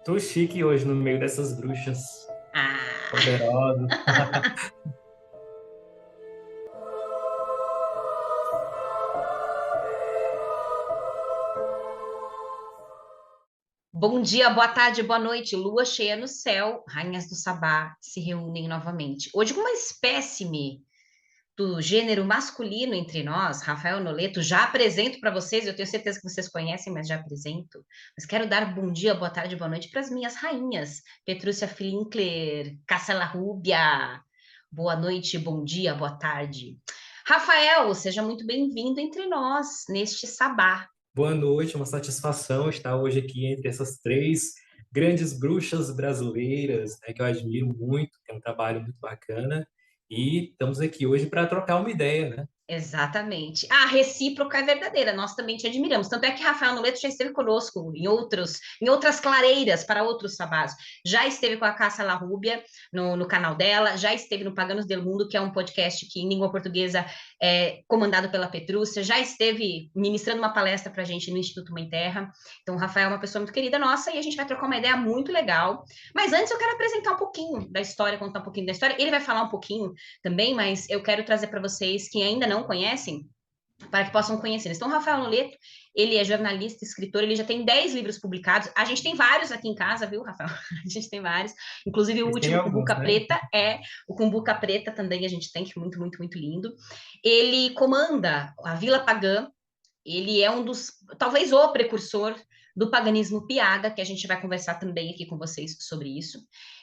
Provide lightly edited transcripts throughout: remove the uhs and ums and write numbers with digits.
Tô chique hoje no meio dessas bruxas Ah, poderosas. bom dia, boa tarde, boa noite. Lua cheia no céu, rainhas do Sabá se reúnem novamente. Hoje, com uma espécime do gênero masculino entre nós, Rafael Noleto, já apresento para vocês. Eu tenho certeza que vocês conhecem, mas já apresento. Mas quero dar bom dia, boa tarde, boa noite para as minhas rainhas, Petrúcia Flinkler, Cássia Rúbia. Boa noite, bom dia, boa tarde. Rafael, seja muito bem-vindo entre nós neste sabá. Boa noite, uma satisfação estar hoje aqui entre essas três grandes bruxas brasileiras, né, que eu admiro muito, tem um trabalho muito bacana, e estamos aqui hoje para trocar uma ideia, né? Exatamente. A recíproca é verdadeira, nós também te admiramos. Tanto é que Rafael Noleto já esteve conosco em outras clareiras para outros sabás. Já esteve com a Cássia La Rúbia no canal dela, já esteve no Paganos del Mundo, que é um podcast que em língua portuguesa é comandado pela Petrúcia, já esteve ministrando uma palestra para a gente no Instituto Mãe Terra. Então, o Rafael é uma pessoa muito querida nossa e a gente vai trocar uma ideia muito legal. Mas antes eu quero apresentar um pouquinho da história, contar um pouquinho da história. Ele vai falar um pouquinho também, mas eu quero trazer para vocês que ainda não conhecem, para que possam conhecer. Então, o Rafael Noleto, ele é jornalista, escritor, ele já tem 10 livros publicados. A gente tem vários aqui em casa, viu, Rafael? A gente tem vários. Inclusive, o Vocês têm último, alguns, Cumbuca né? Preta, é o Cumbuca Preta também, a gente tem, que é muito, muito, muito lindo. Ele comanda a Vila Pagã, ele é um dos, talvez o precursor do paganismo Piaga, que a gente vai conversar também aqui com vocês sobre isso.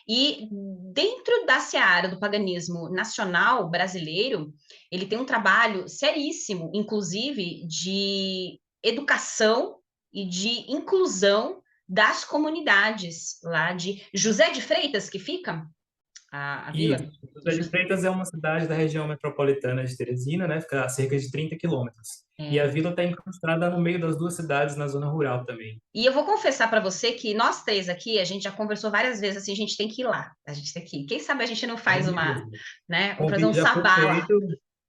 E dentro da seara do paganismo nacional brasileiro, ele tem um trabalho seríssimo, inclusive de educação e de inclusão das comunidades lá de José de Freitas, que fica a Isso. vila. José de Freitas é uma cidade da região metropolitana de Teresina, né? Fica a cerca de 30 quilômetros. E a É, vila está incrustada no meio das duas cidades, na zona rural também. e eu vou confessar para você que nós três aqui, a gente já conversou várias vezes assim, a gente tem que ir lá, a gente tem que ir. Quem sabe a gente não É faz uma, mesmo. né, O vamos fazer um convite já foi sabá lá. feito.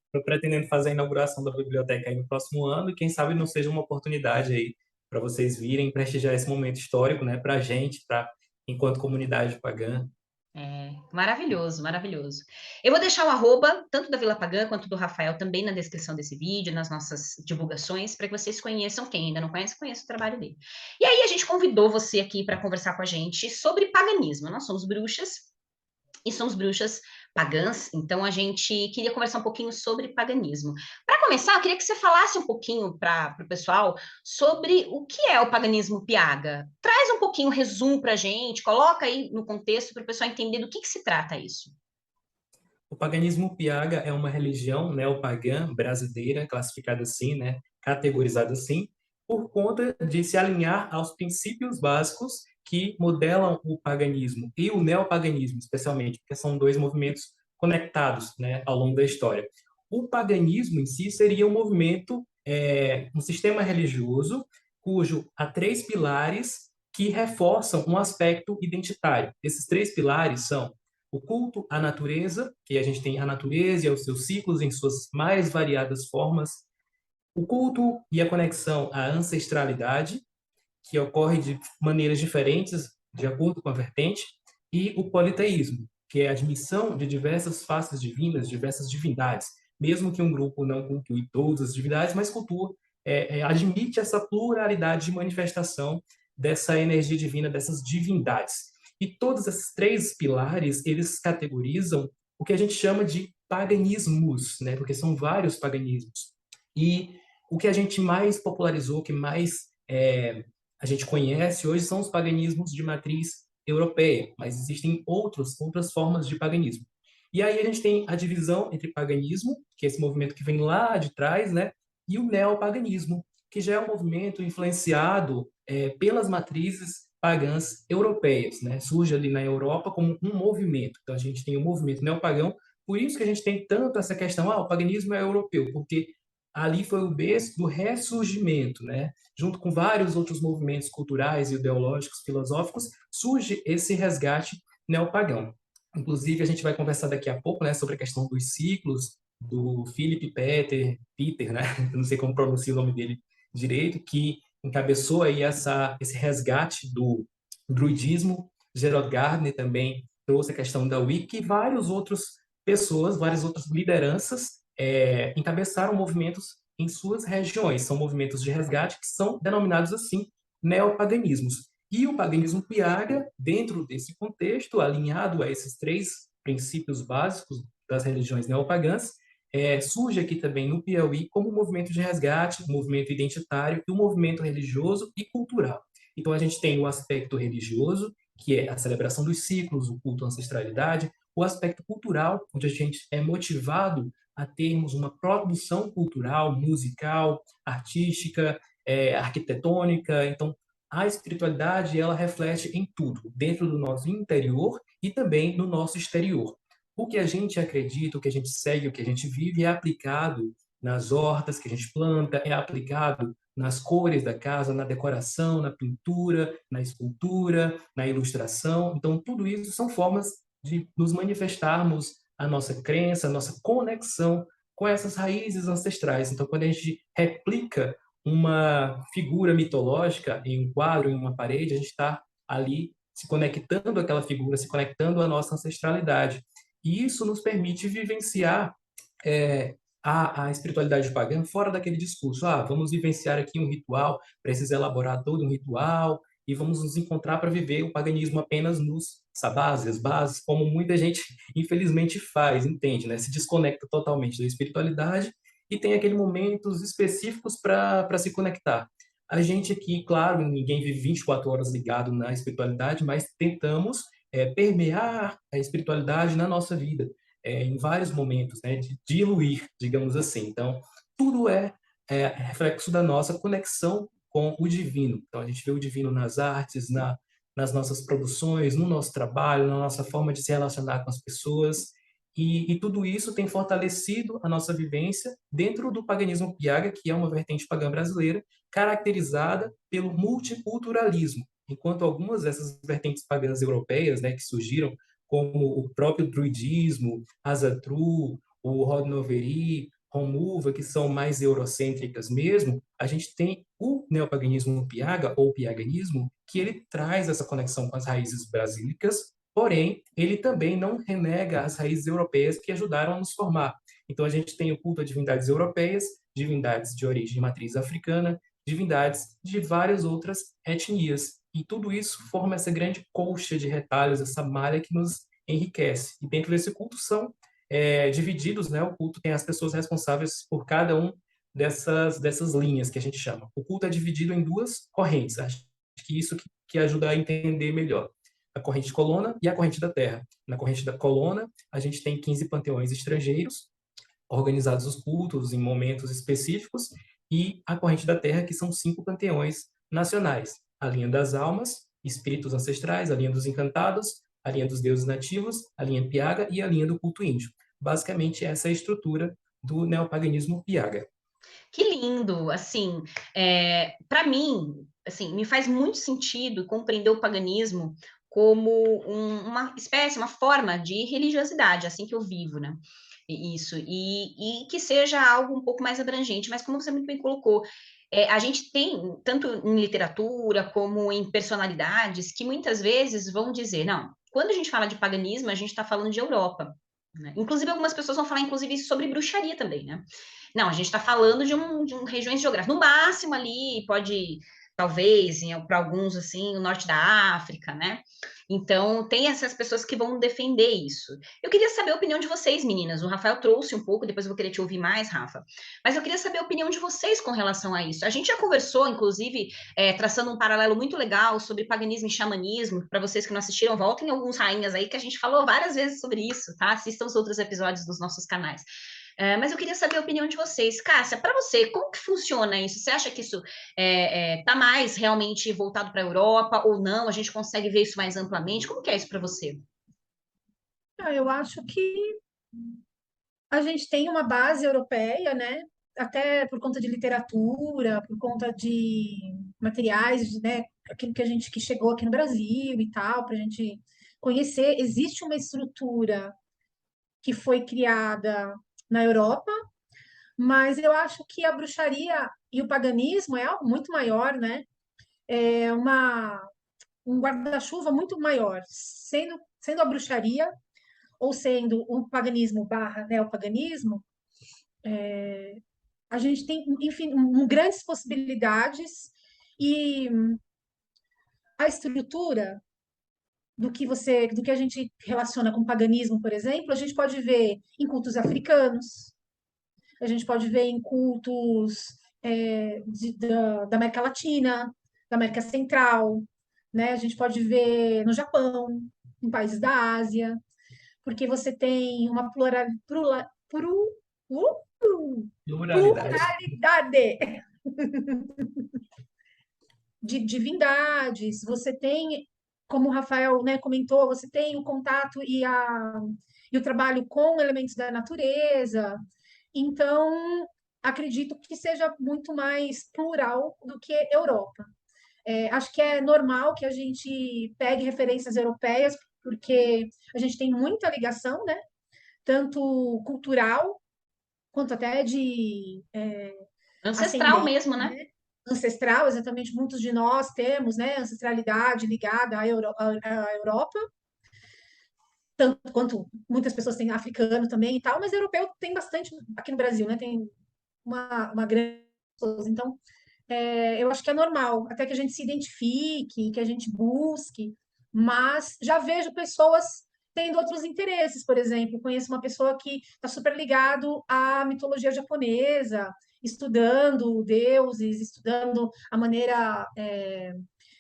Estou pretendendo fazer a inauguração da biblioteca aí no próximo ano e quem sabe não seja uma oportunidade aí para vocês virem prestigiar esse momento histórico, né, para a gente, para enquanto comunidade pagã. É, maravilhoso, maravilhoso. Eu vou deixar o arroba, tanto da Vila Pagã quanto do Rafael, também na descrição desse vídeo, nas nossas divulgações, para que vocês conheçam. Quem ainda não conhece, conheça o trabalho dele. E aí, a gente convidou você aqui para conversar com a gente sobre paganismo. Nós somos bruxas, e somos bruxas pagãs, então a gente queria conversar um pouquinho sobre paganismo. Para começar, eu queria que você falasse um pouquinho para o pessoal sobre o que é o paganismo piaga. Traz um pouquinho o resumo para a gente, coloca aí no contexto para o pessoal entender do que se trata isso. O paganismo piaga é uma religião neopagã brasileira, classificada assim, né, categorizada assim, por conta de se alinhar aos princípios básicos que modelam o paganismo e o neopaganismo, especialmente, porque são dois movimentos conectados, né, ao longo da história. O paganismo em si seria um movimento, um sistema religioso cujo há três pilares que reforçam um aspecto identitário. Esses três pilares são o culto à natureza, que a gente tem a natureza e aos seus ciclos em suas mais variadas formas, o culto e a conexão à ancestralidade, que ocorre de maneiras diferentes de acordo com a vertente, e o politeísmo, que é a admissão de diversas faces divinas, diversas divindades, mesmo que um grupo não cultue todas as divindades, mas cultua, admite essa pluralidade de manifestação dessa energia divina, dessas divindades. E todos esses três pilares, eles categorizam o que a gente chama de paganismos, né? Porque são vários paganismos. E o que a gente mais popularizou, que mais a gente conhece hoje são os paganismos de matriz europeia, mas existem outras formas de paganismo. E aí a gente tem a divisão entre paganismo, que é esse movimento que vem lá de trás, né, e o neopaganismo, que já é um movimento influenciado pelas matrizes pagãs europeias, né? Surge ali na Europa como um movimento. Então a gente tem o movimento neopagão, por isso que a gente tem tanto essa questão, o paganismo é europeu, porque ali foi o berço do ressurgimento, né? Junto com vários outros movimentos culturais, ideológicos, filosóficos, surge esse resgate neopagão. Inclusive, a gente vai conversar daqui a pouco, né, sobre a questão dos ciclos do Philip Peter, né? Eu não sei como pronuncia o nome dele direito, que encabeçou aí esse resgate druidismo. Gerald Gardner também trouxe a questão da Wicca e vários outros pessoas, várias outras lideranças encabeçaram movimentos em suas regiões. São movimentos de resgate que são denominados assim neopaganismos. E o paganismo Piaga, dentro desse contexto, alinhado a esses três princípios básicos das religiões neopagãs, surge aqui também no Piauí como um movimento de resgate, um movimento identitário e um movimento religioso e cultural. Então, a gente tem o aspecto religioso, que é a celebração dos ciclos, o culto à ancestralidade, o aspecto cultural, onde a gente é motivado a termos uma produção cultural, musical, artística, arquitetônica. Então, a espiritualidade, ela reflete em tudo, dentro do nosso interior e também no nosso exterior. O que a gente acredita, o que a gente segue, o que a gente vive é aplicado nas hortas que a gente planta, é aplicado nas cores da casa, na decoração, na pintura, na escultura, na ilustração. Então, tudo isso são formas de nos manifestarmos a nossa crença, a nossa conexão com essas raízes ancestrais. Então, quando a gente replica uma figura mitológica em um quadro, em uma parede, a gente está ali se conectando àquela figura, se conectando à nossa ancestralidade. E isso nos permite vivenciar a espiritualidade pagã fora daquele discurso. Vamos vivenciar aqui um ritual, precisa elaborar todo um ritual e vamos nos encontrar para viver o paganismo apenas nos sabás, as bases, como muita gente infelizmente faz, entende, né? Se desconecta totalmente da espiritualidade e tem aqueles momentos específicos para se conectar. A gente aqui, claro, ninguém vive 24 horas ligado na espiritualidade, mas tentamos permear a espiritualidade na nossa vida, em vários momentos, né, de diluir, digamos assim. Então, tudo reflexo da nossa conexão com o divino. Então, a gente vê o divino nas artes, nas nossas produções, no nosso trabalho, na nossa forma de se relacionar com as pessoas. E tudo isso tem fortalecido a nossa vivência dentro do paganismo Piaga, que é uma vertente pagã brasileira, caracterizada pelo multiculturalismo. Enquanto algumas dessas vertentes pagãs europeias, né, que surgiram, como o próprio druidismo, Asatru, o Rodnoveri, Romuva, que são mais eurocêntricas mesmo, a gente tem o neopaganismo Piaga, ou piaganismo, que ele traz essa conexão com as raízes brasílicas, porém, ele também não renega as raízes europeias que ajudaram a nos formar. Então, a gente tem o culto a divindades europeias, divindades de origem de matriz africana, divindades de várias outras etnias. E tudo isso forma essa grande colcha de retalhos, essa malha que nos enriquece. E dentro desse culto são divididos, né? O culto tem as pessoas responsáveis por cada um dessas linhas que a gente chama. O culto é dividido em duas correntes. Acho que isso que ajuda a entender melhor. A corrente de colona e a corrente da terra. Na corrente da colona, a gente tem 15 panteões estrangeiros, organizados os cultos em momentos específicos, e a corrente da terra, que são 5 panteões nacionais. A linha das almas, espíritos ancestrais, a linha dos encantados, a linha dos deuses nativos, a linha Piaga e a linha do culto índio. Basicamente, essa é a estrutura do neopaganismo Piaga. Que lindo, assim, para mim, assim, me faz muito sentido compreender o paganismo como uma espécie, uma forma de religiosidade, assim que eu vivo, né? Isso, e que seja algo um pouco mais abrangente, mas como você muito bem colocou, a gente tem, tanto em literatura como em personalidades, que muitas vezes vão dizer, não, quando a gente fala de paganismo, a gente está falando de Europa, né? Inclusive, algumas pessoas vão falar, inclusive, sobre bruxaria também, né? Não, a gente está falando de regiões geográficas. No máximo ali, pode, talvez, para alguns, assim, o norte da África, né? Então, tem essas pessoas que vão defender isso. Eu queria saber a opinião de vocês, meninas. O Rafael trouxe um pouco, depois eu vou querer te ouvir mais, Rafa. Mas eu queria saber a opinião de vocês com relação a isso. A gente já conversou, inclusive, traçando um paralelo muito legal sobre paganismo e xamanismo. Para vocês que não assistiram, voltem alguns rainhas aí, que a gente falou várias vezes sobre isso, tá? Assistam os outros episódios dos nossos canais. Mas eu queria saber a opinião de vocês. Cássia, para você, como que funciona isso? Você acha que isso está mais realmente voltado para a Europa ou não? A gente consegue ver isso mais amplamente? Como que é isso para você? Eu acho que a gente tem uma base europeia, né? Até por conta de literatura, por conta de materiais, né? Aquilo que a gente que chegou aqui no Brasil e tal, para a gente conhecer. Existe uma estrutura que foi criada na Europa, mas eu acho que a bruxaria e o paganismo é algo muito maior, né? É uma um guarda-chuva muito maior, sendo a bruxaria ou sendo o paganismo barra neopaganismo, a gente tem, enfim, grandes possibilidades e a estrutura do que a gente relaciona com paganismo, por exemplo, a gente pode ver em cultos africanos, a gente pode ver em cultos da América Latina, da América Central, né? A gente pode ver no Japão, em países da Ásia, porque você tem uma Pluralidade. pluralidade de divindades, você tem, como o Rafael, né, comentou, você tem o contato e o trabalho com elementos da natureza. Então, acredito que seja muito mais plural do que Europa. Acho que é normal que a gente pegue referências europeias, porque a gente tem muita ligação, né? Tanto cultural, quanto até de Ancestral ascendência, mesmo, né? né? Ancestral, exatamente, muitos de nós temos, né, ancestralidade ligada à Europa, tanto quanto muitas pessoas têm africano também e tal, mas europeu tem bastante aqui no Brasil, né? Tem uma grande. Então, eu acho que é normal, até que a gente se identifique, que a gente busque, mas já vejo pessoas tendo outros interesses, por exemplo, conheço uma pessoa que está super ligado à mitologia japonesa, estudando deuses, estudando a maneira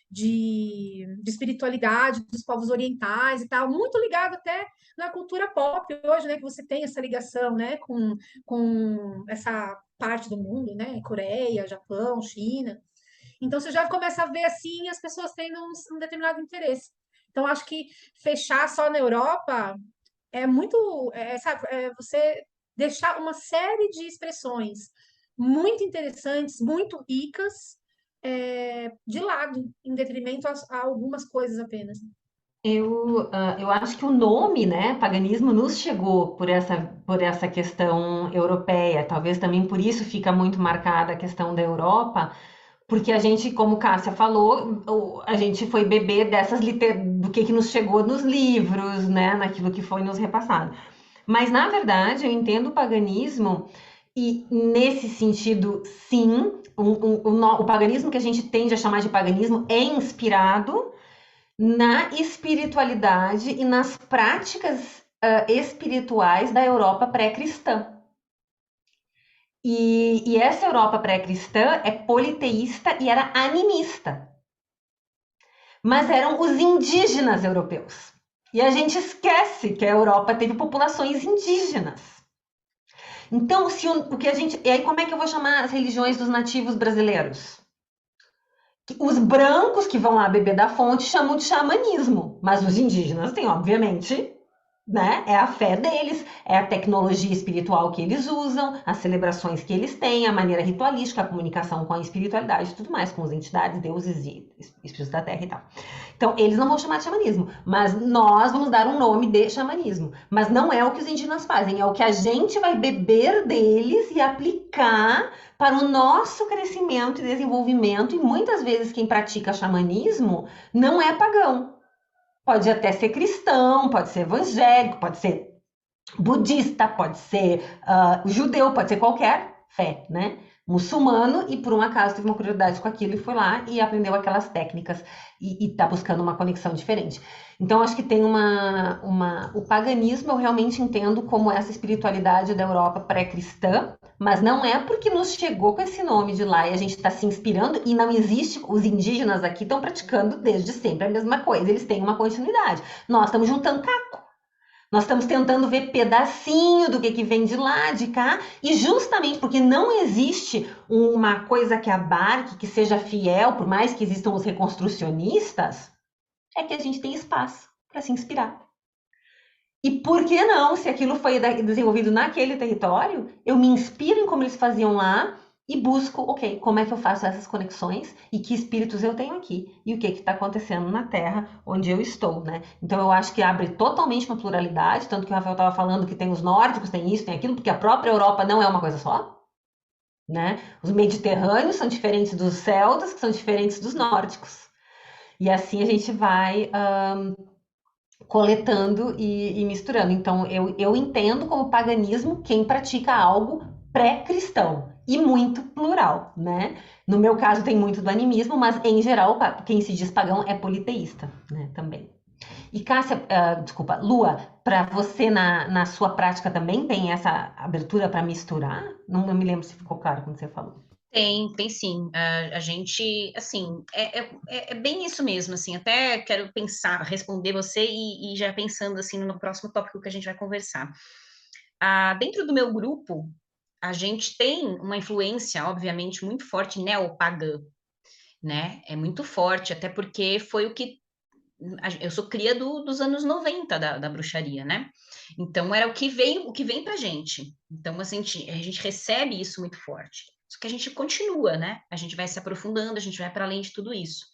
de espiritualidade dos povos orientais e tal, muito ligado até na cultura pop hoje, né, que você tem essa ligação, né, com essa parte do mundo, né, Coreia, Japão, China. Então você já começa a ver assim as pessoas tendo um determinado interesse. Então acho que fechar só na Europa é muito, sabe, você deixar uma série de expressões muito interessantes, muito ricas, de lado, em detrimento a algumas coisas apenas. Eu acho que o nome, né, paganismo, nos chegou por essa questão europeia. Talvez também por isso fica muito marcada a questão da Europa, porque a gente, como Cássia falou, a gente foi beber do que nos chegou nos livros, né, naquilo que foi nos repassado. Mas, na verdade, eu entendo o paganismo e, nesse sentido, sim, o paganismo que a gente tende a chamar de paganismo é inspirado na espiritualidade e nas práticas espirituais da Europa pré-cristã. E essa Europa pré-cristã é politeísta e era animista. Mas eram os indígenas europeus. E a gente esquece que a Europa teve populações indígenas. Então, o que a gente. E aí, como é que eu vou chamar as religiões dos nativos brasileiros? Os brancos que vão lá beber da fonte chamam de xamanismo, mas os indígenas têm, obviamente, né? É a fé deles, é a tecnologia espiritual que eles usam, as celebrações que eles têm, a maneira ritualística, a comunicação com a espiritualidade e tudo mais, com as entidades, deuses e espíritos da terra e tal. Então, eles não vão chamar de xamanismo, mas nós vamos dar um nome de xamanismo. Mas não é o que os indígenas fazem, é o que a gente vai beber deles e aplicar para o nosso crescimento e desenvolvimento. E muitas vezes quem pratica xamanismo não é pagão. Pode até ser cristão, pode ser evangélico, pode ser budista, pode ser judeu, pode ser qualquer fé, né? Muçulmano, e por um acaso teve uma curiosidade com aquilo e foi lá e aprendeu aquelas técnicas e tá buscando uma conexão diferente. Então, acho que tem o paganismo eu realmente entendo como essa espiritualidade da Europa pré-cristã, mas não é porque nos chegou com esse nome de lá e a gente está se inspirando e não existe, os indígenas aqui estão praticando desde sempre a mesma coisa, eles têm uma continuidade. Nós estamos juntando caco. Nós estamos tentando ver pedacinho do que vem de lá, de cá, e justamente porque não existe uma coisa que abarque, que seja fiel, por mais que existam os reconstrucionistas, é que a gente tem espaço para se inspirar. E por que não, se aquilo foi desenvolvido naquele território, eu me inspiro em como eles faziam lá e busco, ok, como é que eu faço essas conexões e que espíritos eu tenho aqui e o que está acontecendo na Terra onde eu estou, né? Então eu acho que abre totalmente uma pluralidade, tanto que o Rafael estava falando que tem os nórdicos, tem isso, tem aquilo, porque a própria Europa não é uma coisa só, né? Os mediterrâneos são diferentes dos celtas, que são diferentes dos nórdicos. E assim a gente vai coletando e misturando. Então, eu entendo como paganismo quem pratica algo pré-cristão e muito plural, né? No meu caso, tem muito do animismo, mas em geral, quem se diz pagão é politeísta, né? Também. E Cássia, desculpa, Lua, para você na sua prática também tem essa abertura para misturar? Não me lembro se ficou claro quando você falou. Tem sim. A gente, assim, é bem isso mesmo, assim, até quero pensar, responder você e já pensando, assim, no próximo tópico que a gente vai conversar. Dentro do meu grupo, a gente tem uma influência, obviamente, muito forte neopagã, né? É muito forte, até porque foi o que eu sou cria dos anos 90 da bruxaria, né? Então era o que vem pra gente. Então assim, a gente recebe isso muito forte. Só que a gente continua, né? A gente vai se aprofundando, a gente vai para além de tudo isso.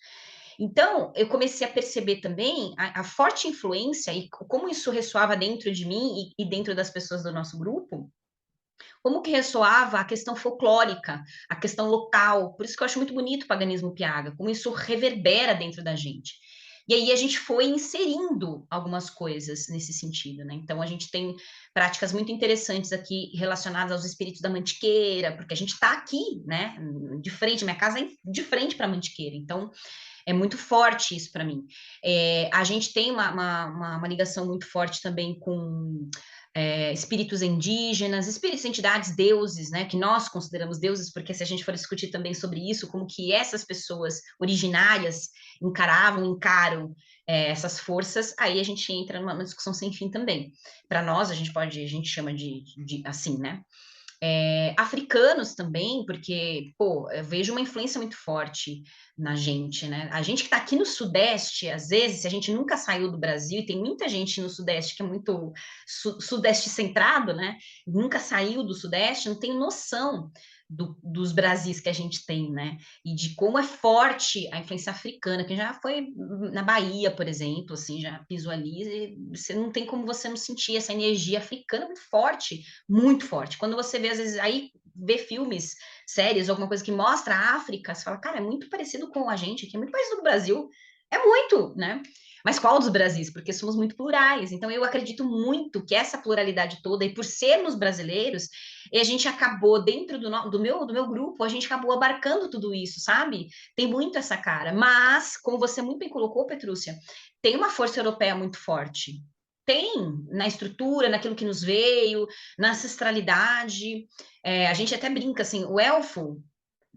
Então, eu comecei a perceber também a forte influência e como isso ressoava dentro de mim e dentro das pessoas do nosso grupo, como que ressoava a questão folclórica, a questão local. Por isso que eu acho muito bonito o paganismo piaga, como isso reverbera dentro da gente. E aí a gente foi inserindo algumas coisas nesse sentido, né? Então a gente tem práticas muito interessantes aqui relacionadas aos espíritos da mantiqueira, porque a gente está aqui, né? De frente, minha casa é de frente para a mantiqueira, então é muito forte isso para mim. A gente tem uma ligação muito forte também com espíritos indígenas, espíritos, entidades, deuses, né, que nós consideramos deuses, porque se a gente for discutir também sobre isso, como que essas pessoas originárias encaram essas forças, aí a gente entra numa discussão sem fim também. Para nós, a gente chama de assim, né? Africanos também, porque, pô, eu vejo uma influência muito forte na gente, né? A gente que está aqui no Sudeste, às vezes, se a gente nunca saiu do Brasil, e tem muita gente no Sudeste que é muito Sudeste centrado, né? Nunca saiu do Sudeste, não tem noção dos Brasis que a gente tem, né? E de como é forte a influência africana, que já foi na Bahia, por exemplo, assim, já pisou ali, e você não tem como você não sentir essa energia africana muito forte, muito forte. Quando você vê, às vezes, aí vê filmes, séries, alguma coisa que mostra a África, você fala, cara, é muito parecido com a gente aqui, é muito parecido com o Brasil. É muito, né? Mas qual dos Brasis? Porque somos muito plurais. Então, eu acredito muito que essa pluralidade toda, e por sermos brasileiros, a gente acabou, dentro do meu grupo, a gente acabou abarcando tudo isso, sabe? Tem muito essa cara. Mas, como você muito bem colocou, Petrúcia, tem uma força europeia muito forte. Tem na estrutura, naquilo que nos veio, na ancestralidade. A gente até brinca assim, o elfo,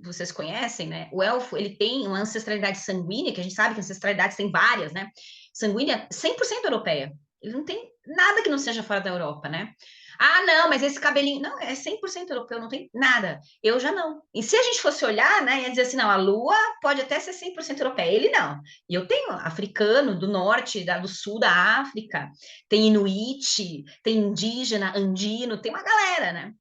vocês conhecem, né? O elfo, ele tem uma ancestralidade sanguínea, que a gente sabe que ancestralidades tem várias, né? Sanguínea 100% europeia. Ele não tem nada que não seja fora da Europa, né? Ah, não, mas esse cabelinho. Não, é 100% europeu, não tem nada. Eu já não. E se a gente fosse olhar, né, ia dizer assim: não, a Lua pode até ser 100% europeia, ele não. E eu tenho africano do norte, do sul da África, tem inuit, tem indígena, andino, tem uma galera, né?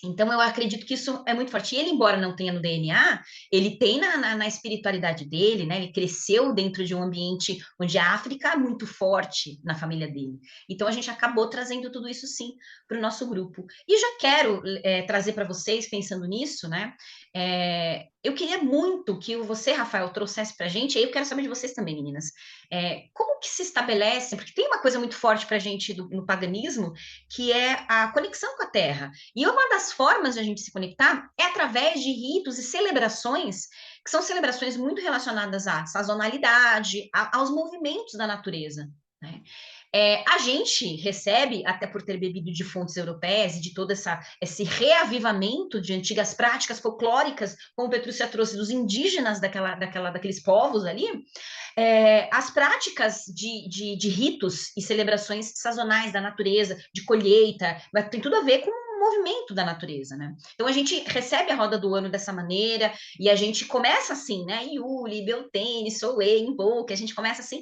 Então, eu acredito que isso é muito forte. E ele, embora não tenha no DNA, ele tem na espiritualidade dele, né? Ele cresceu dentro de um ambiente onde a África é muito forte na família dele. Então, a gente acabou trazendo tudo isso, sim, para o nosso grupo. E já quero trazer para vocês, pensando nisso, né? Eu queria muito que você, Rafael, trouxesse para a gente, aí eu quero saber de vocês também, meninas, como que se estabelece, porque tem uma coisa muito forte para a gente no paganismo, que é a conexão com a Terra. E uma das formas de a gente se conectar é através de ritos e celebrações, que são celebrações muito relacionadas à sazonalidade, aos movimentos da natureza, né? A gente recebe, até por ter bebido de fontes europeias e de todo esse reavivamento de antigas práticas folclóricas, como Petrúcia trouxe, dos indígenas daqueles povos ali, as práticas de ritos e celebrações sazonais da natureza, de colheita, tem tudo a ver com o movimento da natureza, né? Então a gente recebe a roda do ano dessa maneira e a gente começa assim, né? Iuli, Beltane, Soe, Imbo, que a gente começa assim.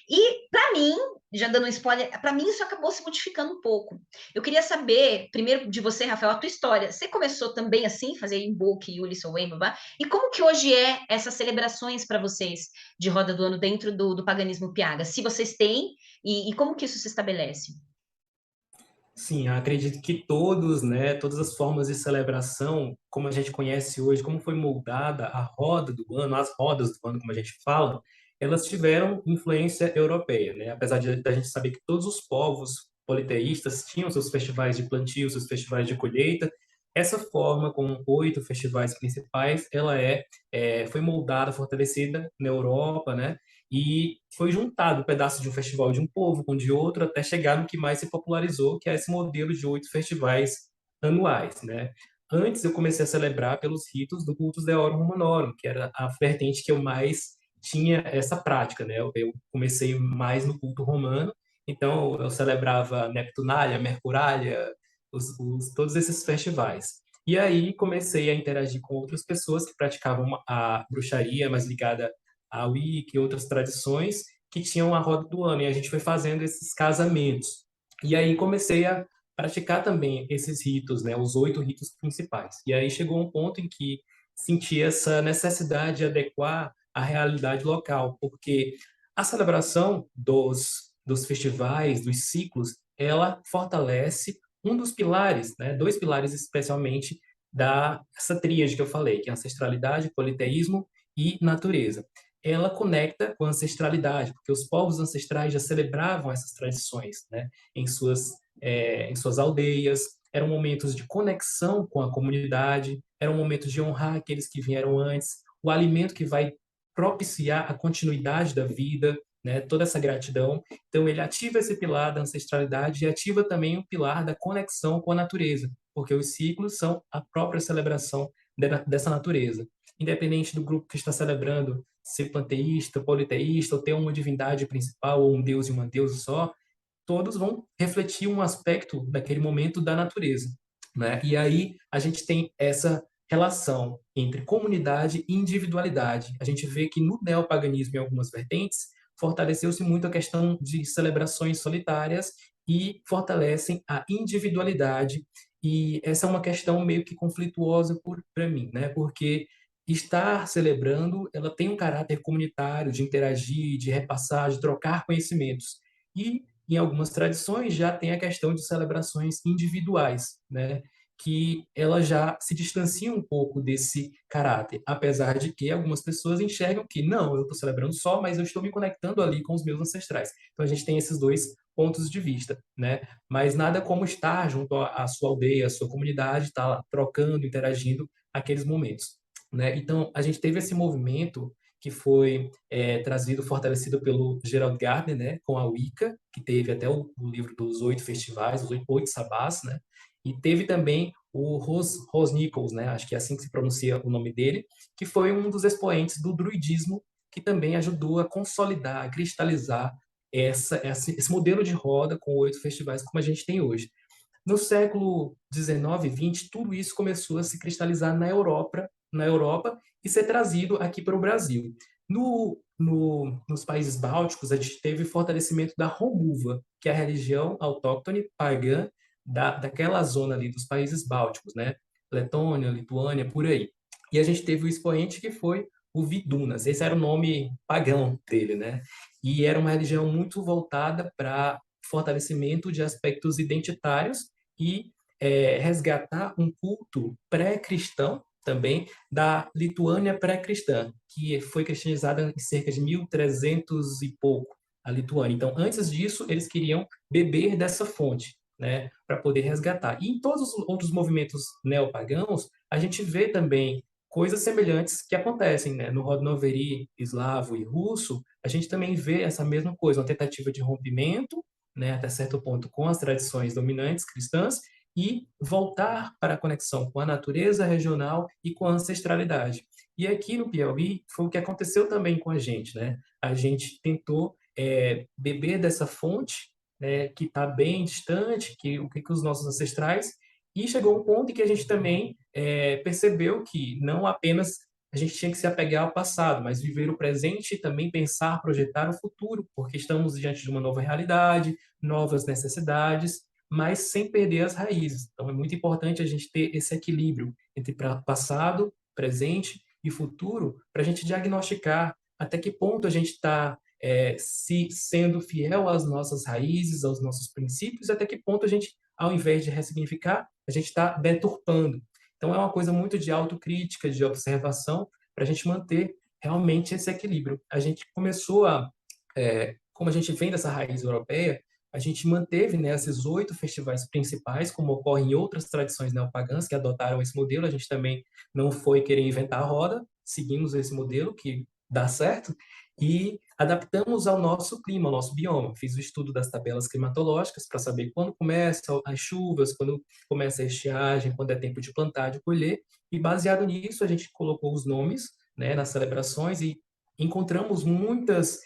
E para mim, já dando um spoiler, para mim isso acabou se modificando um pouco. Eu queria saber, primeiro de você, Rafael, a tua história. Você começou também assim, fazer Imbo, Iuli, Soe, babá? E como que hoje é essas celebrações para vocês de roda do ano dentro do paganismo piaga? Se vocês têm, e como que isso se estabelece? Sim, eu acredito que todos, né, todas as formas de celebração, como a gente conhece hoje, como foi moldada a roda do ano, as rodas do ano, como a gente fala, elas tiveram influência europeia, né? Apesar de a gente saber que todos os povos politeístas tinham seus festivais de plantio, seus festivais de colheita, essa forma, com 8 festivais principais, ela foi moldada, fortalecida na Europa, né? E foi juntado um pedaço de um festival de um povo com de outro, até chegar no que mais se popularizou, que é esse modelo de 8 festivais anuais, né? Antes eu comecei a celebrar pelos ritos do Cultus Deorum Romanorum, que era a vertente que eu mais tinha essa prática, né? Eu comecei mais no culto romano, então eu celebrava Neptunália, Mercurália, todos esses festivais. E aí comecei a interagir com outras pessoas que praticavam a bruxaria, mais ligada à Wicca e outras tradições que tinham a roda do ano, e a gente foi fazendo esses casamentos. E aí comecei a praticar também esses ritos, né, os 8 ritos principais. E aí chegou um ponto em que senti essa necessidade de adequar à realidade local, porque a celebração dos festivais, dos ciclos, ela fortalece um dos pilares, né, 2 pilares especialmente essa tríade que eu falei, que é ancestralidade, politeísmo e natureza. Ela conecta com a ancestralidade, porque os povos ancestrais já celebravam essas tradições, né, em suas aldeias, eram momentos de conexão com a comunidade, eram momentos de honrar aqueles que vieram antes, o alimento que vai propiciar a continuidade da vida, né, toda essa gratidão. Então, ele ativa esse pilar da ancestralidade e ativa também o pilar da conexão com a natureza, porque os ciclos são a própria celebração dessa natureza. Independente do grupo que está celebrando, ser panteísta, politeísta, ou ter uma divindade principal, ou um deus e uma deusa só, todos vão refletir um aspecto daquele momento da natureza, né? E aí a gente tem essa relação entre comunidade e individualidade. A gente vê que no neopaganismo, em algumas vertentes, fortaleceu-se muito a questão de celebrações solitárias e fortalecem a individualidade. E essa é uma questão meio que conflituosa para mim, né? Porque estar celebrando, ela tem um caráter comunitário, de interagir, de repassar, de trocar conhecimentos. E em algumas tradições já tem a questão de celebrações individuais, né? Que ela já se distancia um pouco desse caráter, apesar de que algumas pessoas enxergam que não, eu estou celebrando só, mas eu estou me conectando ali com os meus ancestrais. Então a gente tem esses 2 pontos de vista, né? Mas nada como estar junto à sua aldeia, à sua comunidade, estar lá trocando, interagindo aqueles momentos, né? Então a gente teve esse movimento que foi trazido, fortalecido pelo Gerald Gardner, né, com a Wicca, que teve até o livro dos 8 festivais, os 8 sabás, né, e teve também o Ros Nichols, né, acho que é assim que se pronuncia o nome dele, que foi um dos expoentes do druidismo, que também ajudou a consolidar, a cristalizar esse modelo de roda com 8 festivais como a gente tem hoje. No século XIX e XX, tudo isso começou a se cristalizar na Europa e ser trazido aqui para o Brasil. Nos países bálticos, a gente teve fortalecimento da Romuva, que é a religião autóctone pagã daquela zona ali dos países bálticos, né? Letônia, Lituânia, por aí. E a gente teve o expoente que foi o Vidunas. Esse era o nome pagão dele, né? E era uma religião muito voltada para fortalecimento de aspectos identitários e resgatar um culto pré-cristão também da Lituânia pré-cristã, que foi cristianizada em cerca de 1300 e pouco, a Lituânia. Então, antes disso, eles queriam beber dessa fonte, né, para poder resgatar. E em todos os outros movimentos neopagãos, a gente vê também coisas semelhantes que acontecem, né? No Rodnoveri eslavo e russo, a gente também vê essa mesma coisa, uma tentativa de rompimento, né, até certo ponto, com as tradições dominantes cristãs, e voltar para a conexão com a natureza regional e com a ancestralidade. E aqui no Piauí foi o que aconteceu também com a gente, né? A gente tentou beber dessa fonte, né, que está bem distante, o que os nossos ancestrais, e chegou um ponto em que a gente também percebeu que não apenas a gente tinha que se apegar ao passado, mas viver o presente e também pensar, projetar o futuro, porque estamos diante de uma nova realidade, novas necessidades, mas sem perder as raízes. Então, é muito importante a gente ter esse equilíbrio entre passado, presente e futuro, para a gente diagnosticar até que ponto a gente está se sendo fiel às nossas raízes, aos nossos princípios, até que ponto a gente, ao invés de ressignificar, a gente está deturpando. Então, é uma coisa muito de autocrítica, de observação, para a gente manter realmente esse equilíbrio. A gente começou como a gente vem dessa raiz europeia, a gente manteve, né, esses 8 festivais principais, como ocorre em outras tradições neopagãs que adotaram esse modelo. A gente também não foi querer inventar a roda, seguimos esse modelo que dá certo e adaptamos ao nosso clima, ao nosso bioma. Fiz o estudo das tabelas climatológicas para saber quando começam as chuvas, quando começa a estiagem, quando é tempo de plantar, de colher, e baseado nisso a gente colocou os nomes, né, nas celebrações e encontramos muitas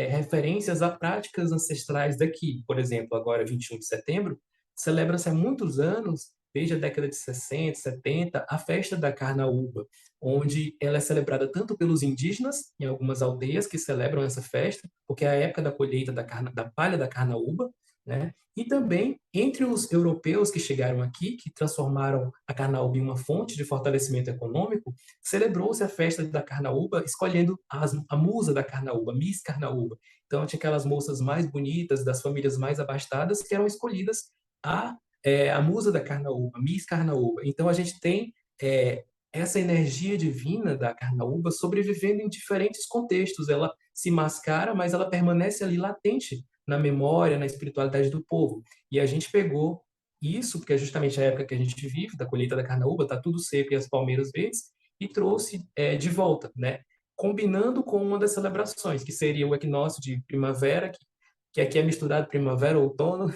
referências a práticas ancestrais daqui. Por exemplo, agora 21 de setembro, celebra-se há muitos anos, desde a década de 60, 70, a festa da carnaúba, onde ela é celebrada tanto pelos indígenas, em algumas aldeias que celebram essa festa, porque é a época da colheita da palha da carnaúba, né? E também entre os europeus que chegaram aqui, que transformaram a carnaúba em uma fonte de fortalecimento econômico, celebrou-se a festa da carnaúba escolhendo a musa da carnaúba, Miss Carnaúba. Então, tinha aquelas moças mais bonitas, das famílias mais abastadas, que eram escolhidas a musa da carnaúba, Miss Carnaúba. Então, a gente tem essa energia divina da carnaúba sobrevivendo em diferentes contextos. Ela se mascara, mas ela permanece ali latente na memória, na espiritualidade do povo. E a gente pegou isso, porque é justamente a época que a gente vive, da colheita da carnaúba, está tudo seco e as palmeiras verdes, e trouxe de volta, né? Combinando com uma das celebrações, que seria o equinócio de primavera, que aqui é misturado primavera, outono,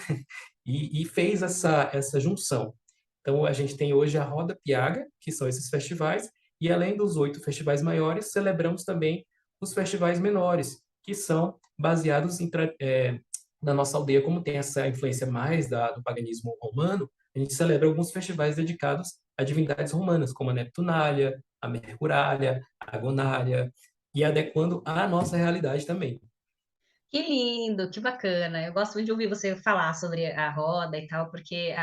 e fez essa junção. Então, a gente tem hoje a Roda Piaga, que são esses festivais, e além dos 8 festivais maiores, celebramos também os festivais menores, que são baseados na nossa aldeia, como tem essa influência mais do paganismo romano, a gente celebra alguns festivais dedicados a divindades romanas, como a Neptunália, a Mercurália, a Agonália, e adequando à nossa realidade também. Que lindo, que bacana. Eu gosto muito de ouvir você falar sobre a roda e tal, porque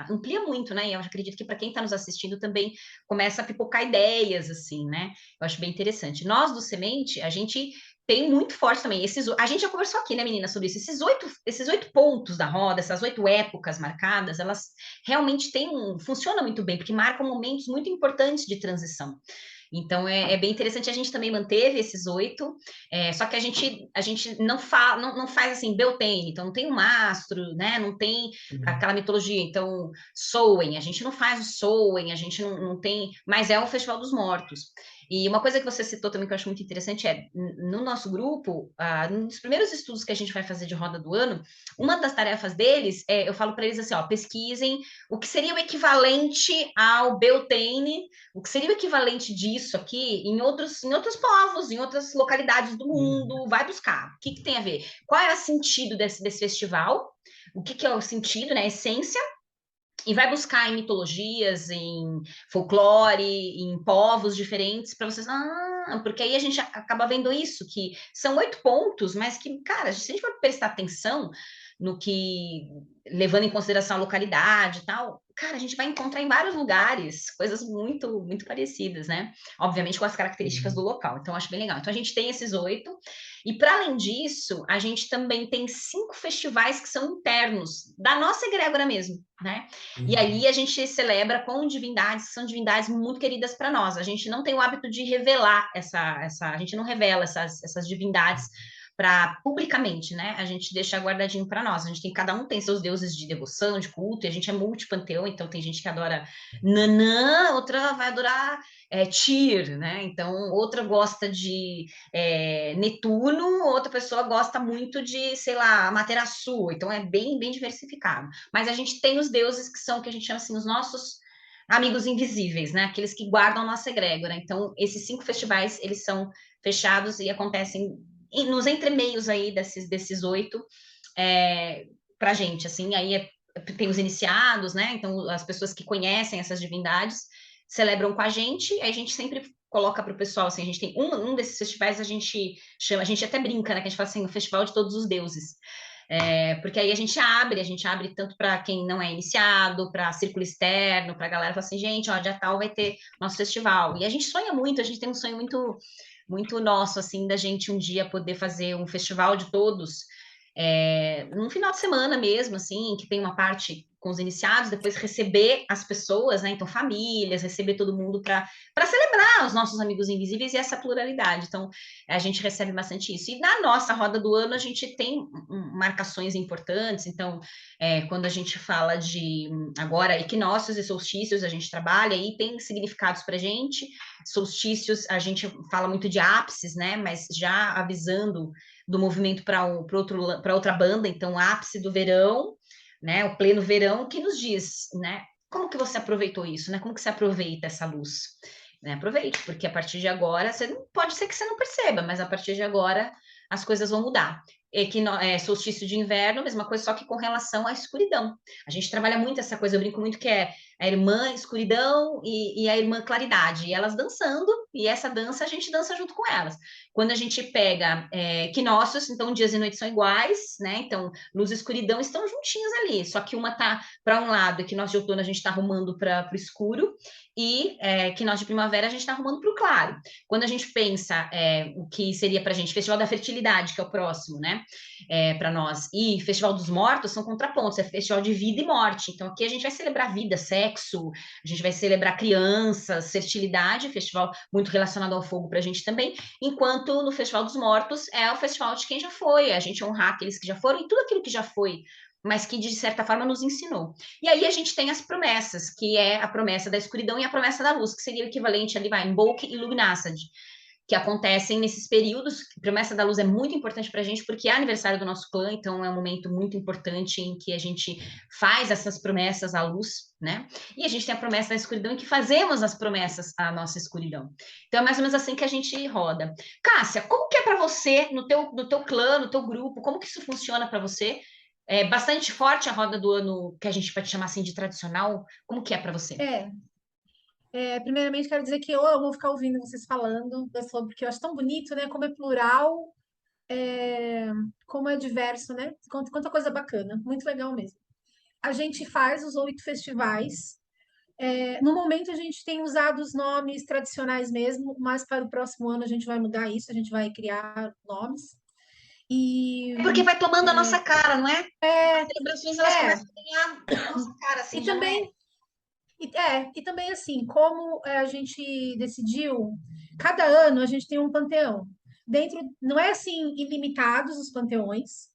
amplia muito, né? E eu acredito que para quem está nos assistindo também começa a pipocar ideias, assim, né? Eu acho bem interessante. Nós do Semente, a gente tem muito forte também. A gente já conversou aqui, né, menina, sobre isso. Esses oito pontos da roda, essas 8 épocas marcadas, elas realmente funcionam muito bem, porque marcam momentos muito importantes de transição. Então é bem interessante, a gente também manteve esses 8, só que a gente não faz assim, Beltane, então não tem um mastro, né? Não tem aquela mitologia, então Soen, a gente não faz o Soen, a gente não tem, mas é o Festival dos Mortos. E uma coisa que você citou também que eu acho muito interessante no nosso grupo, nos primeiros estudos que a gente vai fazer de roda do ano, uma das tarefas deles eu falo para eles assim, ó, pesquisem o que seria o equivalente ao Beltane, o que seria o equivalente disso aqui em outros povos, em outras localidades do mundo, vai buscar. O que tem a ver? Qual é o sentido desse festival? O que é o sentido, né? A essência? E vai buscar em mitologias, em folclore, em povos diferentes, para vocês. Porque aí a gente acaba vendo isso, que são 8 pontos, mas que, cara, se a gente for prestar atenção no que, levando em consideração a localidade e tal, cara, a gente vai encontrar em vários lugares coisas muito, muito parecidas, né? Obviamente com as características do local. Então, acho bem legal. Então, a gente tem esses 8. E, para além disso, a gente também tem 5 festivais que são internos, da nossa egrégora mesmo, né? E ali a gente celebra com divindades que são divindades muito queridas para nós. A gente não tem o hábito de revelar a gente não revela essas divindades publicamente, né? A gente deixa guardadinho para nós. Cada um tem seus deuses de devoção, de culto, e a gente é multipanteão, então tem gente que adora Nanã, outra vai adorar Tyr, né? Então outra gosta de Netuno, outra pessoa gosta muito de, sei lá, Amaterasu, então é bem, bem diversificado. Mas a gente tem os deuses que a gente chama assim, os nossos amigos invisíveis, né? Aqueles que guardam a nossa egrégora. Então, esses 5 festivais, eles são fechados e acontecem nos entremeios aí desses 8 para a gente, assim, aí tem os iniciados, né? Então, as pessoas que conhecem essas divindades celebram com a gente, aí a gente sempre coloca para o pessoal, assim, a gente tem um desses festivais, a gente chama, a gente até brinca, né? Que a gente fala assim, o Festival de Todos os Deuses. Porque aí a gente abre tanto para quem não é iniciado, para círculo externo, para a galera falar assim, gente, ó, dia tal vai ter nosso festival. E a gente sonha muito, a gente tem um sonho muito, muito nosso, assim, da gente um dia poder fazer um festival de todos. num final de semana mesmo, assim, que tem uma parte com os iniciados, depois receber as pessoas, né? Então, famílias, receber todo mundo para celebrar os nossos amigos invisíveis e essa pluralidade. Então, a gente recebe bastante isso. E na nossa roda do ano, a gente tem marcações importantes. Então, quando a gente fala de agora equinócios e solstícios, a gente trabalha e tem significados para a gente. Solstícios, a gente fala muito de ápices, né? Mas já avisando do movimento para outra banda, então o ápice do verão, né, o pleno verão, que nos diz, né, como que você aproveitou isso, né, como que você aproveita essa luz, né, aproveite, porque a partir de agora, pode ser que você não perceba, mas a partir de agora as coisas vão mudar. Solstício de inverno, mesma coisa, só que com relação à escuridão. A gente trabalha muito essa coisa, eu brinco muito que é a irmã escuridão e a irmã claridade, e elas dançando, e essa dança a gente dança junto com elas. Quando a gente pega equinócios, então dias e noites são iguais, né? Então, luz e escuridão estão juntinhas ali, só que uma tá para um lado, equinócio de outono a gente está arrumando para o escuro, e equinócio de primavera a gente está arrumando para o claro. Quando a gente pensa o que seria para a gente Festival da Fertilidade, que é o próximo, né? Para nós, e Festival dos Mortos são contrapontos, é festival de vida e morte. Então, aqui a gente vai celebrar vida, sexo, a gente vai celebrar crianças, fertilidade, festival muito relacionado ao fogo para a gente também, enquanto no Festival dos Mortos é o festival de quem já foi, a gente honrar aqueles que já foram e tudo aquilo que já foi, mas que de certa forma nos ensinou. E aí a gente tem as promessas, que é a promessa da escuridão e a promessa da luz, que seria o equivalente ali, vai, Invoke e Lugnasad, que acontecem nesses períodos. A promessa da luz é muito importante para a gente, porque é aniversário do nosso clã, então é um momento muito importante em que a gente faz essas promessas à luz, né? E a gente tem a promessa da escuridão, em que fazemos as promessas à nossa escuridão. Então é mais ou menos assim que a gente roda. Cássia, como que é para você, no teu clã, no teu grupo, como que isso funciona para você? É bastante forte a roda do ano, que a gente pode chamar assim de tradicional. Como que é para você? Primeiramente, quero dizer que eu amo ficar ouvindo vocês falando sobre, porque eu acho tão bonito, né? Como é plural, é, como é diverso, né? Quanta coisa bacana, muito legal mesmo. A gente faz os 8 festivais. No momento, a gente tem usado os nomes tradicionais mesmo, mas para o próximo ano a gente vai mudar isso, a gente vai criar nomes. E, É porque vai tomando a nossa cara, não é? As celebrações, elas é, começam a ganhar a nossa cara, assim, e já não é? também e também assim, como a gente decidiu, cada ano a gente tem um panteão. Dentro, não é assim ilimitados os panteões.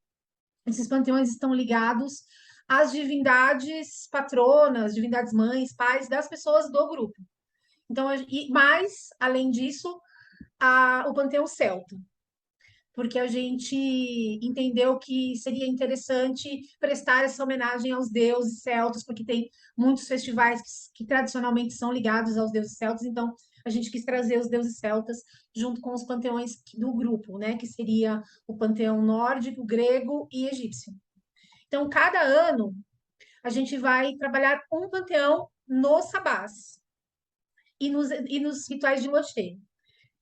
Esses panteões estão ligados às divindades patronas, divindades mães, pais das pessoas do grupo. Então, mas além disso, o panteão celta, porque a gente entendeu que seria interessante prestar essa homenagem aos deuses celtas, porque tem muitos festivais que tradicionalmente são ligados aos deuses celtas, então a gente quis trazer os deuses celtas junto com os panteões do grupo, né, que seria o panteão nórdico, grego e egípcio. Então, cada ano a gente vai trabalhar um panteão nos sabás e nos rituais de lua cheia.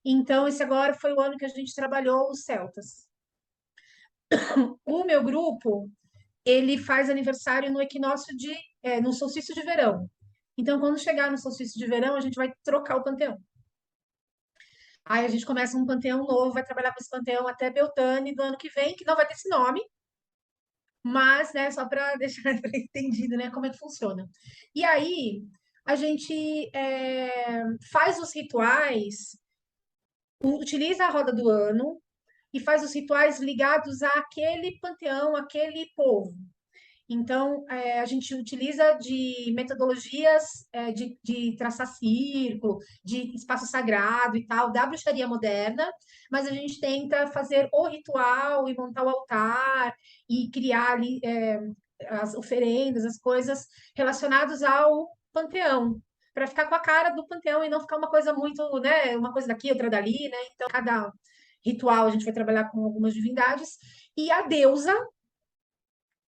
Então, esse agora foi o ano que a gente trabalhou os celtas. O meu grupo, ele faz aniversário no equinócio no solstício de verão. Então, quando chegar no solstício de verão, a gente vai trocar o panteão. Aí a gente começa um panteão novo, vai trabalhar com esse panteão até Beltane do ano que vem, que não vai ter esse nome, mas, né, só para deixar entendido, né, como é que funciona. E aí, a gente faz os rituais, utiliza a roda do ano e faz os rituais ligados àquele panteão, àquele povo. Então, a gente utiliza de metodologias de traçar círculo, de espaço sagrado e tal, da bruxaria moderna, mas a gente tenta fazer o ritual e montar o altar e criar ali as oferendas, as coisas relacionadas ao panteão, para ficar com a cara do panteão e não ficar uma coisa muito, né, uma coisa daqui, outra dali, né? Então, cada ritual a gente vai trabalhar com algumas divindades e a deusa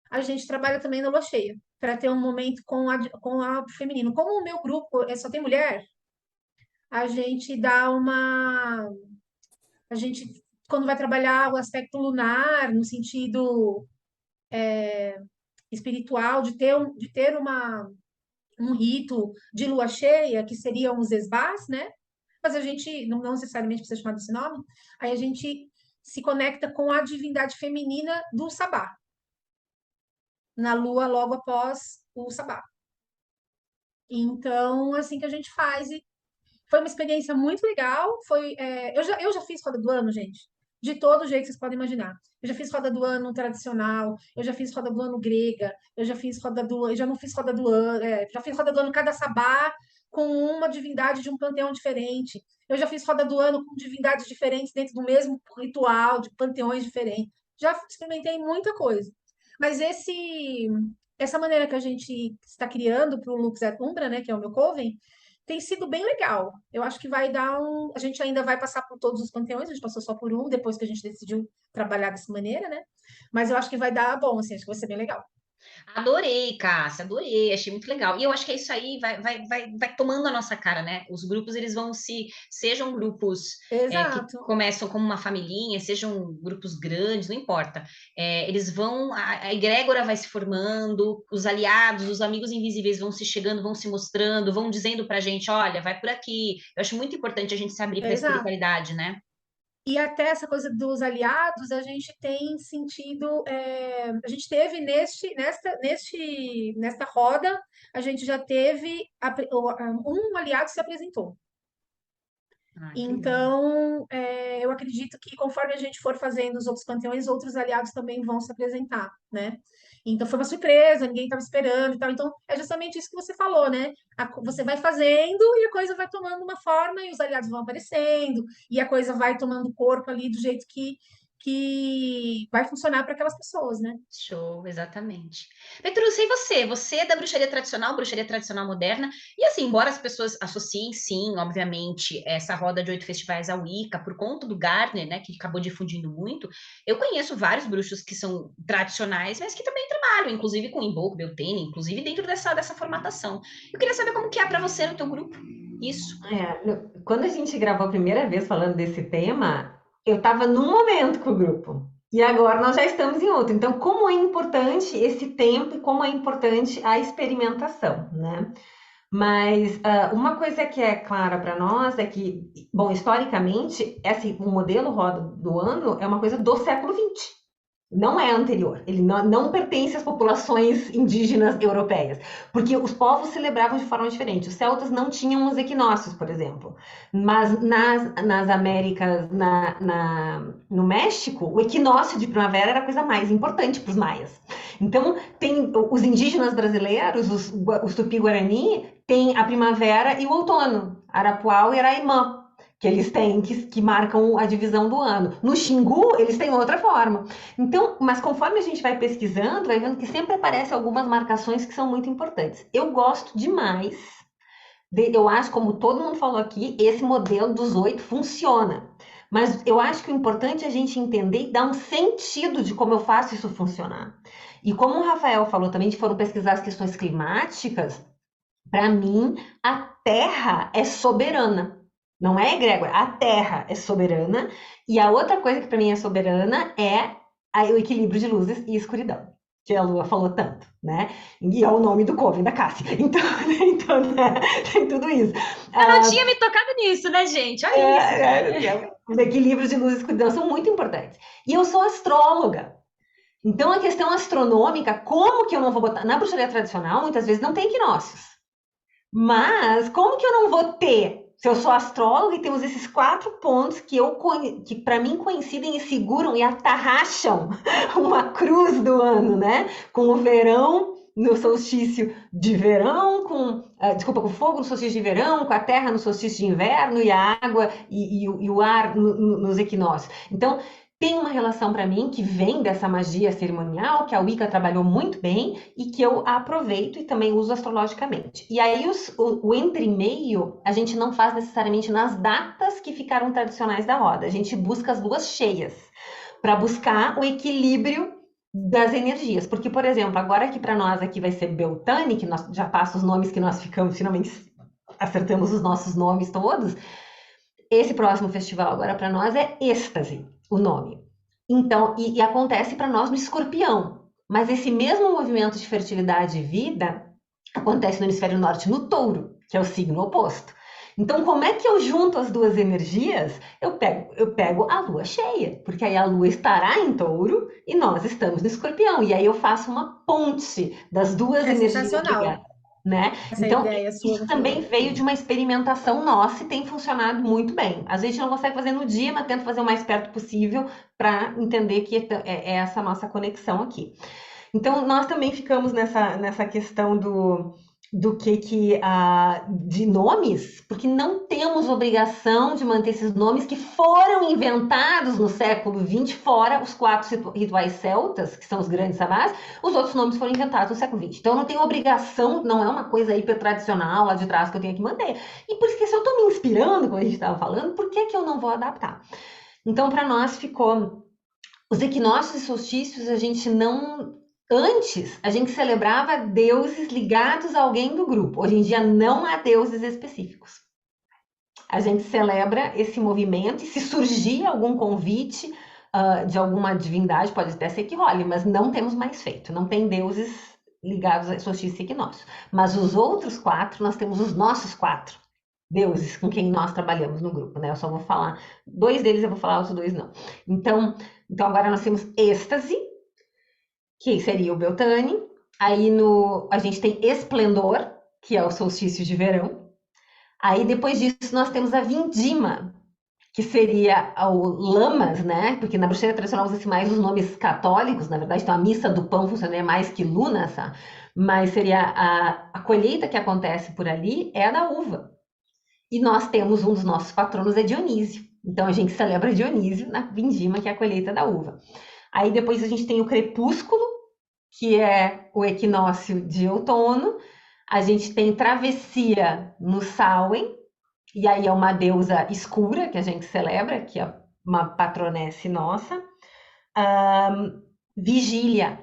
a gente trabalha também na lua cheia, para ter um momento com a feminino. Como o meu grupo só tem mulher, a gente dá uma. A gente, quando vai trabalhar o aspecto lunar, no sentido espiritual, de ter um rito de lua cheia, que seriam os esbás, né? Mas a gente não necessariamente precisa chamar desse nome, aí a gente se conecta com a divindade feminina do sabá, na lua logo após o sabá. Então, assim que a gente faz. E foi uma experiência muito legal. Eu já fiz roda do ano, gente, de todo jeito que vocês podem imaginar. Eu já fiz roda do ano tradicional, eu já fiz roda do ano grega, eu já não fiz roda do ano, já fiz roda do ano cada sabá com uma divindade de um panteão diferente. Eu já fiz roda do ano com divindades diferentes dentro do mesmo ritual, de panteões diferentes. Já experimentei muita coisa. Mas essa maneira que a gente está criando para o Lux et Umbra, né, que é o meu coven, tem sido bem legal. Eu acho que vai dar um. A gente ainda vai passar por todos os panteões, a gente passou só por um, depois que a gente decidiu trabalhar dessa maneira, né? Mas eu acho que vai dar bom, assim, acho que vai ser bem legal. Adorei, Cássia, adorei, achei muito legal. E eu acho que é isso aí, vai tomando a nossa cara, né? Os grupos, eles vão sejam grupos que Exato. começam como uma familhinha, sejam grupos grandes, não importa. Eles vão, a egrégora vai se formando, os aliados, os amigos invisíveis vão se chegando, vão se mostrando, vão dizendo pra gente, olha, vai por aqui. Eu acho muito importante a gente se abrir para a Exato. espiritualidade, né? E até essa coisa dos aliados, a gente tem sentido. A gente teve nesta roda, a gente já teve. Um aliado se apresentou. Ah, que legal. Então, eu acredito que conforme a gente for fazendo os outros panteões, outros aliados também vão se apresentar, né? Então, foi uma surpresa, ninguém estava esperando e tal. Então, é justamente isso que você falou, né? Você vai fazendo e a coisa vai tomando uma forma e os aliados vão aparecendo e a coisa vai tomando corpo ali do jeito que vai funcionar para aquelas pessoas, né? Show, exatamente. Petrúcia, e você? Você é da bruxaria tradicional moderna, e assim, embora as pessoas associem, sim, obviamente, essa roda de 8 festivais à Wicca, por conta do Gardner, né, que acabou difundindo muito, eu conheço vários bruxos que são tradicionais, mas que também trabalham, inclusive com Imbolc, Beltane, inclusive dentro dessa formatação. Eu queria saber como que é para você no teu grupo, isso. Quando a gente gravou a primeira vez falando desse tema, eu estava num momento com o grupo. E agora nós já estamos em outro. Então, como é importante esse tempo e como é importante a experimentação, né? Mas uma coisa que é clara para nós é que, bom, historicamente, o modelo roda do ano é uma coisa do século XX. Não é anterior, ele não pertence às populações indígenas europeias, porque os povos celebravam de forma diferente. Os celtas não tinham os equinócios, por exemplo, mas nas Américas, no México, o equinócio de primavera era a coisa mais importante para os maias. Então, tem os indígenas brasileiros, os Tupi-Guarani, tem a primavera e o outono, Arapuau e Araimã, que eles têm, que marcam a divisão do ano. No Xingu, eles têm outra forma. Então, mas conforme a gente vai pesquisando, vai vendo que sempre aparecem algumas marcações que são muito importantes. Eu gosto demais, eu acho, como todo mundo falou aqui, esse modelo dos 8 funciona. Mas eu acho que o importante é a gente entender e dar um sentido de como eu faço isso funcionar. E como o Rafael falou também, de foram pesquisar as questões climáticas, para mim, a Terra é soberana. Não é egrégora, a Terra é soberana. E a outra coisa que para mim é soberana é o equilíbrio de luzes e escuridão, que a Lua falou tanto, né? E é o nome do coven da Cássia. Então né, tem tudo isso. Eu não tinha me tocado nisso, né, gente? Olha isso. Os equilíbrios de luz e escuridão são muito importantes. E eu sou astróloga. Então, a questão astronômica, como que eu não vou botar... Na bruxaria tradicional, muitas vezes não tem equinócios. Mas, como que eu não vou ter... Se eu sou astróloga e temos esses 4 pontos que para mim coincidem e seguram e atarracham uma cruz do ano, né? Com o verão no solstício de verão, com o fogo no solstício de verão, com a terra no solstício de inverno e a água e o ar nos equinócios. Então, tem uma relação para mim que vem dessa magia cerimonial, que a Wicca trabalhou muito bem e que eu aproveito e também uso astrologicamente. E aí o entre-meio a gente não faz necessariamente nas datas que ficaram tradicionais da roda. A gente busca as luas cheias para buscar o equilíbrio das energias. Porque, por exemplo, agora que para nós aqui vai ser Beltane, que nós já passa os nomes que nós ficamos, finalmente acertamos os nossos nomes todos. Esse próximo festival agora para nós é Êxtase, o nome. Então, e acontece para nós no Escorpião. Mas esse mesmo movimento de fertilidade e vida acontece no hemisfério norte no Touro, que é o signo oposto. Então, como é que eu junto as duas energias? Eu pego a lua cheia, porque aí a lua estará em touro e nós estamos no escorpião. E aí eu faço uma ponte das duas É energias sensacional ligadas, né? essa Então, ideia sua, isso muito também boa. veio de uma experimentação nossa e tem funcionado muito bem. Às vezes a gente não consegue fazer no dia, mas tenta fazer o mais perto possível para entender que é essa nossa conexão aqui. Então, nós também ficamos nessa questão de nomes, porque não temos obrigação de manter esses nomes que foram inventados no século XX, fora os 4 rituais celtas, que são os grandes sabás, os outros nomes foram inventados no século XX. Então, eu não tenho obrigação, não é uma coisa hiper tradicional lá de trás que eu tenho que manter. E por isso que se eu estou me inspirando, como a gente estava falando, por que eu não vou adaptar? Então, para nós ficou... Os equinócios e solstícios, a gente não... Antes, a gente celebrava deuses ligados a alguém do grupo. Hoje em dia, não há deuses específicos. A gente celebra esse movimento e se surgir algum convite de alguma divindade, pode até ser que role, mas não temos mais feito. Não tem deuses ligados a solstício e equinócio. Mas os outros 4, nós temos os nossos 4 deuses com quem nós trabalhamos no grupo, né? Eu só vou falar 2 deles, eu vou falar os 2 não. Então agora nós temos êxtase, que seria o Beltane. Aí a gente tem esplendor, que é o solstício de verão. Aí depois disso nós temos a vindima, que seria o lamas, né? Porque na bruxaria tradicional usa-se mais os nomes católicos, na verdade, então a missa do pão funcionaria mais que luna, sabe? Mas seria a colheita que acontece por ali é a da uva. E nós temos um dos nossos patronos é Dionísio. Então a gente celebra Dionísio na vindima, que é a colheita da uva. Aí depois a gente tem o crepúsculo, que é o equinócio de outono. A gente tem travessia no Samhain, e aí é uma deusa escura que a gente celebra, que é uma patronesse nossa. Vigília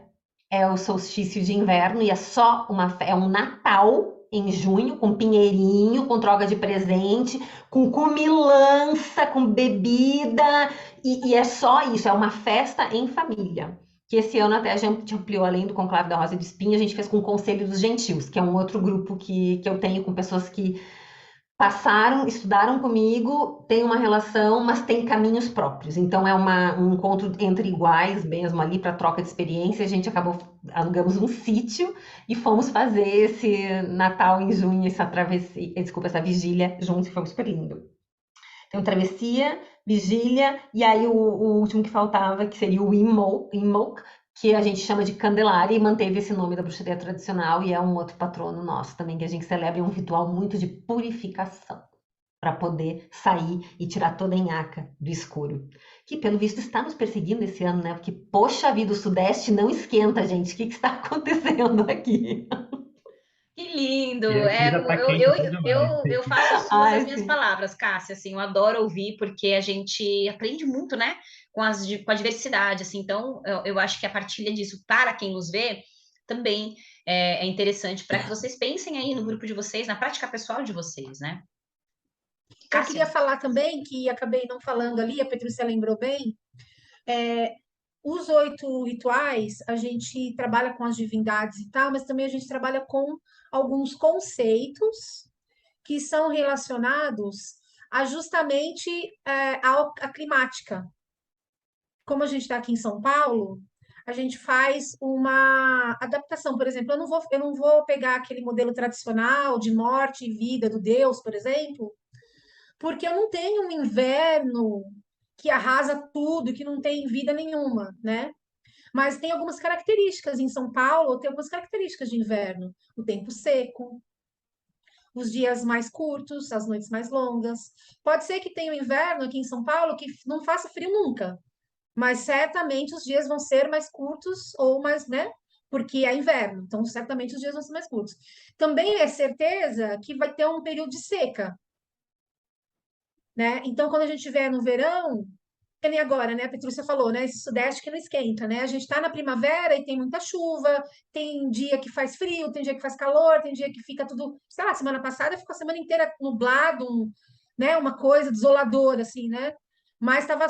é o solstício de inverno e é um Natal em junho, com pinheirinho, com troca de presente, com comilança, com bebida, e é só isso, é uma festa em família. Que esse ano até a gente ampliou, além do Conclave da Rosa de Espinho, a gente fez com o Conselho dos Gentios, que é um outro grupo que eu tenho com pessoas que passaram, estudaram comigo, tem uma relação, mas tem caminhos próprios. Então é um encontro entre iguais mesmo ali para troca de experiência. A gente alugamos um sítio e fomos fazer esse Natal em junho, essa vigília juntos, e foi super lindo. Então travessia, vigília e aí o último que faltava, que seria o Imbolc, que a gente chama de Candelária e manteve esse nome da bruxaria tradicional e é um outro patrono nosso também, que a gente celebra um ritual muito de purificação para poder sair e tirar toda a nhaca do escuro. Que, pelo visto, está nos perseguindo esse ano, né? Porque, poxa vida, o Sudeste não esquenta, gente. O que está acontecendo aqui? Que lindo! E aqui já tá quente até demais. Eu faço suas Ai, as minhas sim. palavras, Cássia, assim, eu adoro ouvir, porque a gente aprende muito, né, com a diversidade, assim, então eu acho que a partilha disso para quem nos vê também é interessante para que vocês pensem aí no grupo de vocês, na prática pessoal de vocês, né? Eu queria Cássia? falar também, que acabei não falando ali, a Patrícia lembrou bem, os 8 rituais, a gente trabalha com as divindades e tal, mas também a gente trabalha com alguns conceitos que são relacionados a justamente a climática. Como a gente está aqui em São Paulo, a gente faz uma adaptação. Por exemplo, eu não vou pegar aquele modelo tradicional de morte e vida do Deus, por exemplo, porque eu não tenho um inverno que arrasa tudo, que não tem vida nenhuma, né? Mas tem algumas características em São Paulo, tem algumas características de inverno. O tempo seco, os dias mais curtos, as noites mais longas. Pode ser que tenha um inverno aqui em São Paulo que não faça frio nunca, mas certamente os dias vão ser mais curtos ou mais, né? Porque é inverno, então certamente os dias vão ser mais curtos. Também é certeza que vai ter um período de seca, né? Então, quando a gente estiver no verão, que nem agora, né? A Petrúcia falou, né? Esse sudeste que não esquenta, né? A gente tá na primavera e tem muita chuva, tem dia que faz frio, tem dia que faz calor, tem dia que fica tudo. Sei lá, semana passada ficou a semana inteira nublado, né? Uma coisa desoladora, assim, né? Mas tava.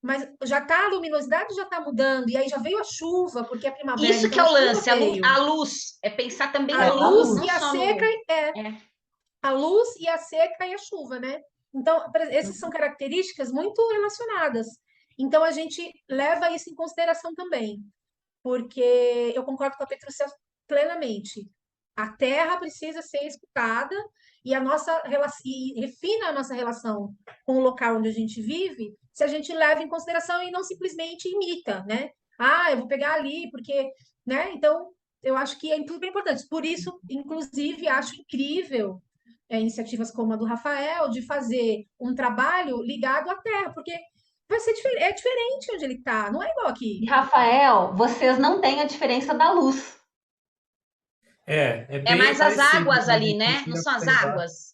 Mas já tá, a luminosidade já tá mudando, e aí já veio a chuva, porque é primavera, Isso que então é a o chuva lance, veio. a luz, é pensar também A a É a luz, luz não luz. e a só seca no... é. É. a luz e a seca e a chuva, né? Então, essas são características muito relacionadas. Então, a gente leva isso em consideração também, porque eu concordo com a Petrúcia plenamente. A terra precisa ser escutada e a nossa relação, e refina a nossa relação com o local onde a gente vive, se a gente leva em consideração e não simplesmente imita, né? Ah, eu vou pegar ali porque, né? Então, eu acho que é tudo bem importante. Por isso, inclusive, acho incrível iniciativas como a do Rafael de fazer um trabalho ligado à terra, porque vai ser é diferente onde ele está, não é igual E aqui. Rafael, vocês não têm a diferença da luz. É É bem mais as parecido águas quando a ali, gente né? Não consegue são as observar. águas?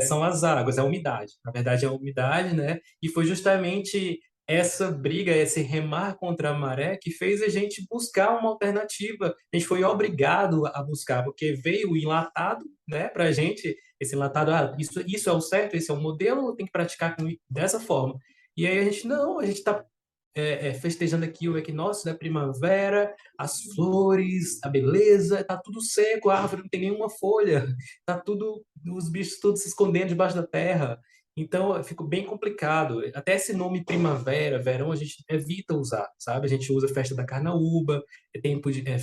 São as águas, é a umidade. Na verdade, é a umidade, né? E foi justamente essa briga, esse remar contra a maré, que fez a gente buscar uma alternativa. A gente foi obrigado a buscar, porque veio o enlatado, né, para a gente, esse enlatado, isso é o certo, esse é o modelo, tem que praticar dessa forma. E aí a gente, não, a gente está festejando aqui o equinócio da primavera, as flores, a beleza, tá tudo seco, a árvore não tem nenhuma folha, tá tudo, os bichos todos se escondendo debaixo da terra. Então, fica bem complicado. Até esse nome primavera, verão, a gente evita usar, sabe? A gente usa festa da carnaúba,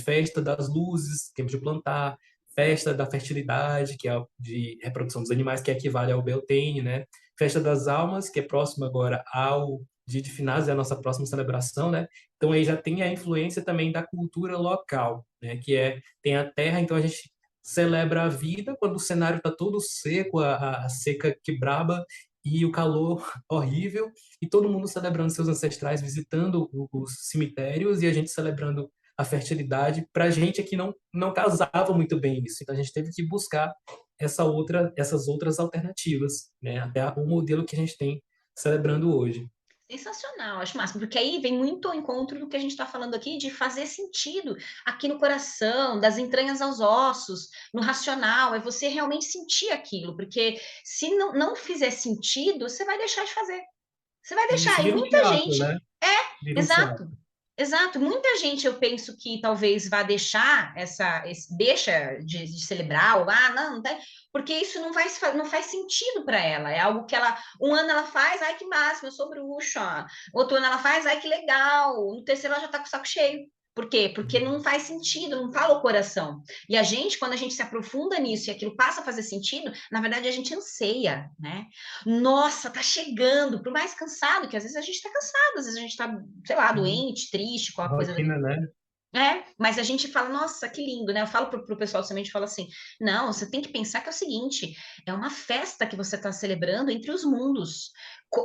festa das luzes, tempo de plantar, festa da fertilidade, que é de reprodução dos animais, que equivale ao Beltane, né? Festa das almas, que é próximo agora ao Dia de Finados, é a nossa próxima celebração, né? Então aí já tem a influência também da cultura local, né? Tem a terra, então a gente celebra a vida quando o cenário está todo seco, a seca que braba e o calor horrível, e todo mundo celebrando seus ancestrais, visitando os cemitérios e a gente celebrando a fertilidade. Para a gente aqui não casava muito bem isso, então a gente teve que buscar essas outras alternativas, né? Até o modelo que a gente tem celebrando hoje. Sensacional, acho máximo, porque aí vem muito ao encontro do que a gente está falando aqui, de fazer sentido aqui no coração, das entranhas aos ossos, no racional, é você realmente sentir aquilo, porque se não fizer sentido, você vai deixar de fazer. Você vai E isso deixar, e vira um muita teatro, gente. né? Vira um teatro. Exato, exato. Muita gente, eu penso que talvez vá deixar deixa de celebrar, ou não tem, porque isso não faz sentido para ela. É algo que ela, um ano ela faz, ai que máximo, eu sou bruxa. Outro ano ela faz, ai que legal. No terceiro ela já tá com o saco cheio. Por quê? Porque não faz sentido, não fala o coração. E a gente, quando a gente se aprofunda nisso e aquilo passa a fazer sentido, na verdade a gente anseia, né? Nossa, tá chegando, por mais cansado, que às vezes a gente tá cansado, às vezes a gente tá, sei lá, doente, triste, com a coisa. Rotina, né? Mas a gente fala, nossa, que lindo, né? Eu falo pro pessoal também, falo assim, não, você tem que pensar que é o seguinte, é uma festa que você está celebrando entre os mundos.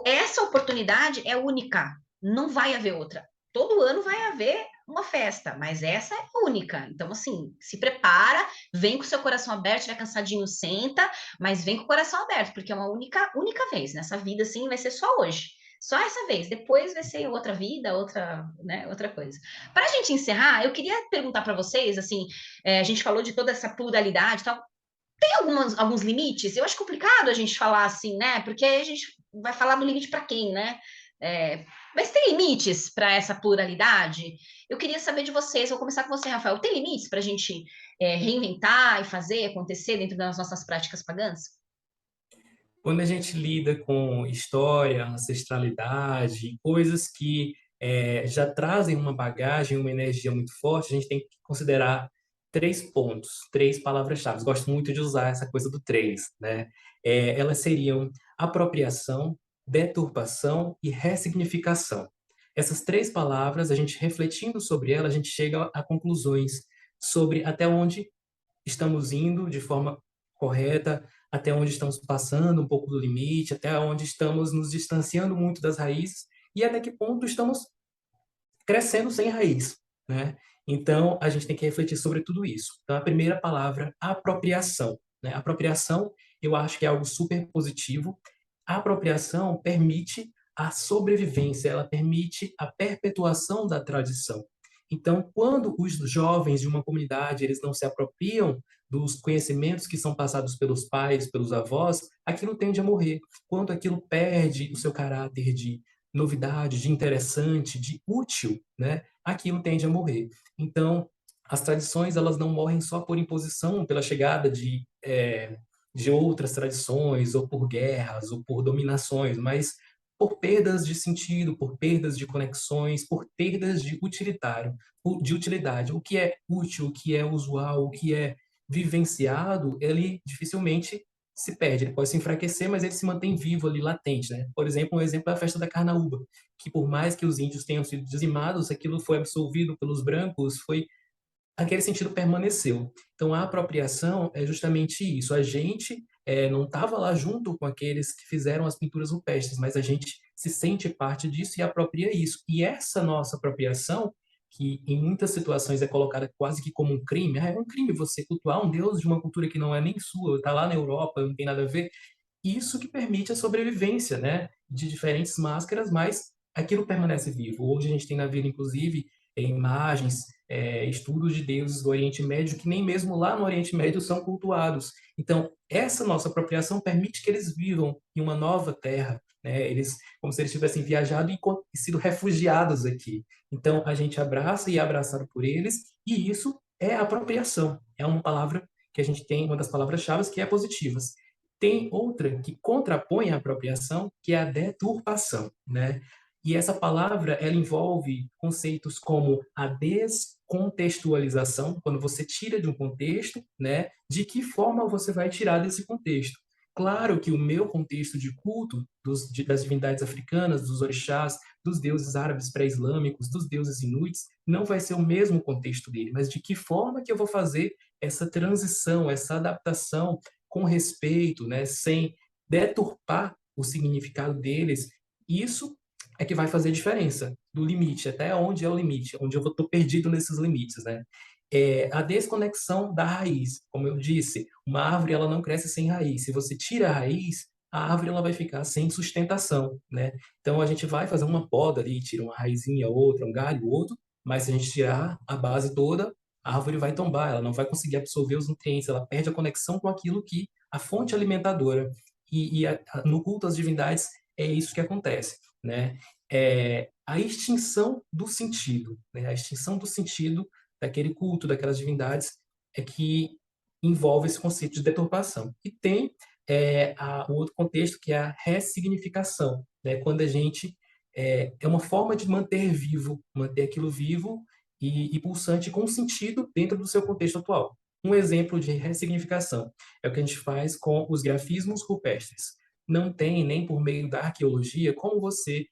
Essa oportunidade é única, não vai haver outra. Todo ano vai haver uma festa, mas essa é única. Então, assim, se prepara, vem com o seu coração aberto, estiver cansadinho, senta, mas vem com o coração aberto, porque é uma única vez. Nessa vida, assim, vai ser só hoje. Só essa vez. Depois vai ser outra vida, outra coisa. Para a gente encerrar, eu queria perguntar para vocês, assim, a gente falou de toda essa pluralidade e tal. Tem alguns limites? Eu acho complicado a gente falar assim, né? Porque a gente vai falar do limite para quem, né? Mas tem limites para essa pluralidade? Eu queria saber de vocês, vou começar com você, Rafael. Tem limites para a gente reinventar e fazer acontecer dentro das nossas práticas pagãs? Quando a gente lida com história, ancestralidade, coisas que já trazem uma bagagem, uma energia muito forte, a gente tem que considerar três pontos, três palavras-chave. Gosto muito de usar essa coisa do três, né? Elas seriam apropriação, deturpação e ressignificação. Essas três palavras, a gente refletindo sobre elas, a gente chega a conclusões sobre até onde estamos indo de forma correta, até onde estamos passando um pouco do limite, até onde estamos nos distanciando muito das raízes e até que ponto estamos crescendo sem raiz, né? Então, a gente tem que refletir sobre tudo isso. Então, a primeira palavra, apropriação, né? Apropriação, eu acho que é algo super positivo. A apropriação permite a sobrevivência, ela permite a perpetuação da tradição. Então, quando os jovens de uma comunidade, eles não se apropriam dos conhecimentos que são passados pelos pais, pelos avós, aquilo tende a morrer. Quando aquilo perde o seu caráter de novidade, de interessante, de útil, né? Aquilo tende a morrer. Então, as tradições, elas não morrem só por imposição, pela chegada de outras tradições, ou por guerras, ou por dominações, mas por perdas de sentido, por perdas de conexões, por perdas de utilitário, de utilidade. O que é útil, o que é usual, o que é vivenciado, ele dificilmente se perde. Ele pode se enfraquecer, mas ele se mantém vivo ali, latente, né? Por exemplo, um exemplo é a festa da carnaúba, que por mais que os índios tenham sido dizimados, aquilo foi absorvido pelos brancos, foi aquele sentido permaneceu. Então, a apropriação é justamente isso. A gente não estava lá junto com aqueles que fizeram as pinturas rupestres, mas a gente se sente parte disso e apropria isso. E essa nossa apropriação, que em muitas situações é colocada quase que como um crime, é um crime você cultuar um deus de uma cultura que não é nem sua, está lá na Europa, não tem nada a ver, isso que permite a sobrevivência, né, de diferentes máscaras, mas aquilo permanece vivo. Hoje a gente tem na vida, inclusive, imagens, estudos de deuses do Oriente Médio que nem mesmo lá no Oriente Médio são cultuados. Então, essa nossa apropriação permite que eles vivam em uma nova terra, né? Eles, como se eles tivessem viajado e sido refugiados aqui. Então, a gente abraça e é abraçado por eles, e isso é apropriação. É uma palavra que a gente tem, uma das palavras-chave que é positivas. Tem outra que contrapõe a apropriação, que é a deturpação, né? E essa palavra, ela envolve conceitos como a descontextualização, quando você tira de um contexto, né? De que forma você vai tirar desse contexto? Claro que o meu contexto de culto das divindades africanas, dos orixás, dos deuses árabes pré-islâmicos, dos deuses inuits, não vai ser o mesmo contexto dele, mas de que forma que eu vou fazer essa transição, essa adaptação com respeito, né, sem deturpar o significado deles, isso é que vai fazer diferença do limite, até onde é o limite, onde eu estou perdido nesses limites, né? A desconexão da raiz, como eu disse, uma árvore ela não cresce sem raiz. Se você tira a raiz, a árvore ela vai ficar sem sustentação, né? Então a gente vai fazer uma poda ali, tira uma raizinha outra, um galho outro, mas se a gente tirar a base toda, a árvore vai tombar, ela não vai conseguir absorver os nutrientes, ela perde a conexão com aquilo que a fonte alimentadora. No culto às divindades é isso que acontece, né? A extinção do sentido, né? A extinção do sentido daquele culto, daquelas divindades, é que envolve esse conceito de deturpação. E tem o outro contexto que é a ressignificação, né? Quando a gente é uma forma de manter vivo, manter aquilo vivo e pulsante com sentido dentro do seu contexto atual. Um exemplo de ressignificação é o que a gente faz com os grafismos rupestres. Não tem, nem por meio da arqueologia, como você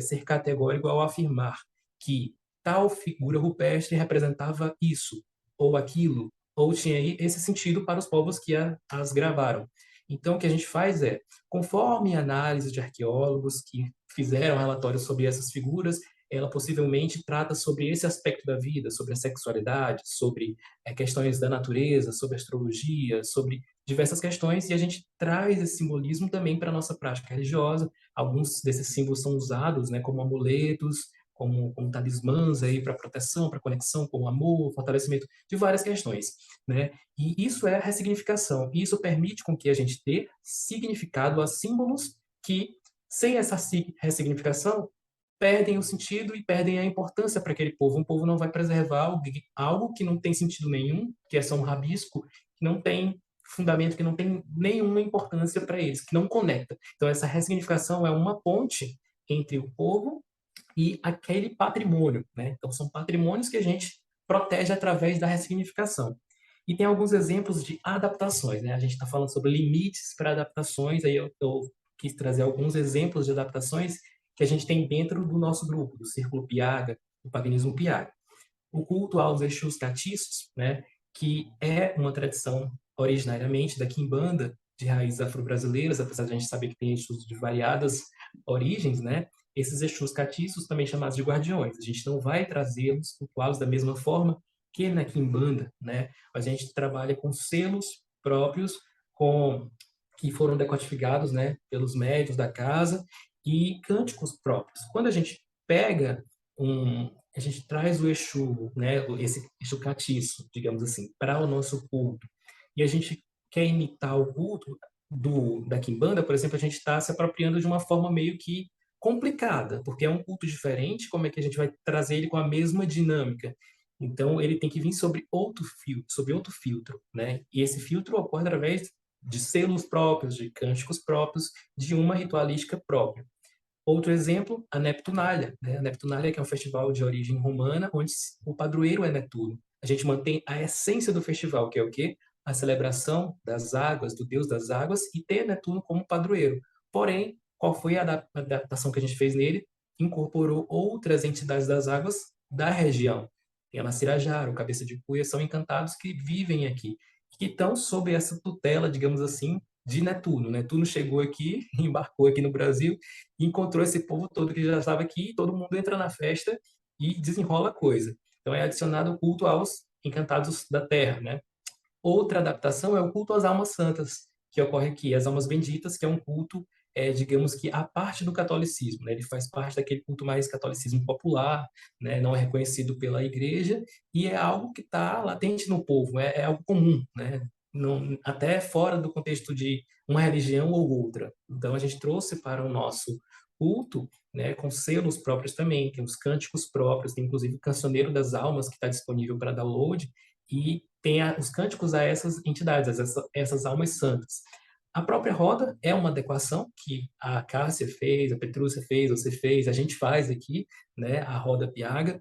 ser categórico ao afirmar que tal figura rupestre representava isso, ou aquilo, ou tinha esse sentido para os povos que as gravaram. Então, o que a gente faz é, conforme a análise de arqueólogos que fizeram relatórios sobre essas figuras, ela possivelmente trata sobre esse aspecto da vida, sobre a sexualidade, sobre questões da natureza, sobre astrologia, sobre diversas questões, e a gente traz esse simbolismo também para a nossa prática religiosa. Alguns desses símbolos são usados, né, como amuletos, como talismãs aí para proteção, para conexão com o amor, fortalecimento de várias questões, né? E isso é a ressignificação. E isso permite com que a gente dê significado a símbolos que, sem essa ressignificação, perdem o sentido e perdem a importância para aquele povo. Um povo não vai preservar algo que não tem sentido nenhum, que é só um rabisco, que não tem fundamento, que não tem nenhuma importância para eles, que não conecta. Então, essa ressignificação é uma ponte entre o povo e aquele patrimônio, né? Então, são patrimônios que a gente protege através da ressignificação. E tem alguns exemplos de adaptações, né? A gente está falando sobre limites para adaptações, aí eu quis trazer alguns exemplos de adaptações que a gente tem dentro do nosso grupo, do Círculo Piaga, do Paganismo Piaga. O culto aos Exus catiços, né? Que é uma tradição originariamente da Quimbanda, de raízes afro-brasileiras, apesar de a gente saber que tem Exus de variadas origens, né? Esses Exus catiços, também chamados de guardiões. A gente não vai trazê-los, cultuá-los da mesma forma que na Quimbanda, né? A gente trabalha com selos próprios, que foram decodificados, né, pelos médios da casa, e cânticos próprios. Quando a gente pega a gente traz o Exu, né, esse Exu catiço, digamos assim, para o nosso culto, e a gente quer imitar o culto da Quimbanda, por exemplo, a gente está se apropriando de uma forma meio que complicada, porque é um culto diferente, como é que a gente vai trazer ele com a mesma dinâmica? Então, ele tem que vir sobre outro filtro, né? E esse filtro ocorre através de selos próprios, de cânticos próprios, de uma ritualística própria. Outro exemplo, a Neptunália, né? A Neptunália, que é um festival de origem romana, onde o padroeiro é Netuno. A gente mantém a essência do festival, que é o quê? A celebração das águas, do deus das águas, e ter Netuno como padroeiro. Porém, qual foi a adaptação que a gente fez nele? Incorporou outras entidades das águas da região. Tem a Macirajara, o Cabeça de Cuia, são encantados que vivem aqui, que estão sob essa tutela, digamos assim, de Netuno. Netuno chegou aqui, embarcou aqui no Brasil, e encontrou esse povo todo que já estava aqui, e todo mundo entra na festa e desenrola a coisa. Então é adicionado o culto aos encantados da terra, né? Outra adaptação é o culto às almas santas, que ocorre aqui, as almas benditas, que é um culto, digamos que a parte do catolicismo, né? Ele faz parte daquele culto mais catolicismo popular, né? Não é reconhecido pela igreja, e é algo que está latente no povo, é algo comum, né? Não, até fora do contexto de uma religião ou outra. Então a gente trouxe para o nosso culto, né, com selos próprios também, tem os cânticos próprios, tem inclusive o Cancioneiro das Almas, que está disponível para download, e tem os cânticos a essas entidades, essas almas santas. A própria roda é uma adequação que a Cássia fez, a Petrúcia fez, você fez, a gente faz aqui, né, a roda piaga,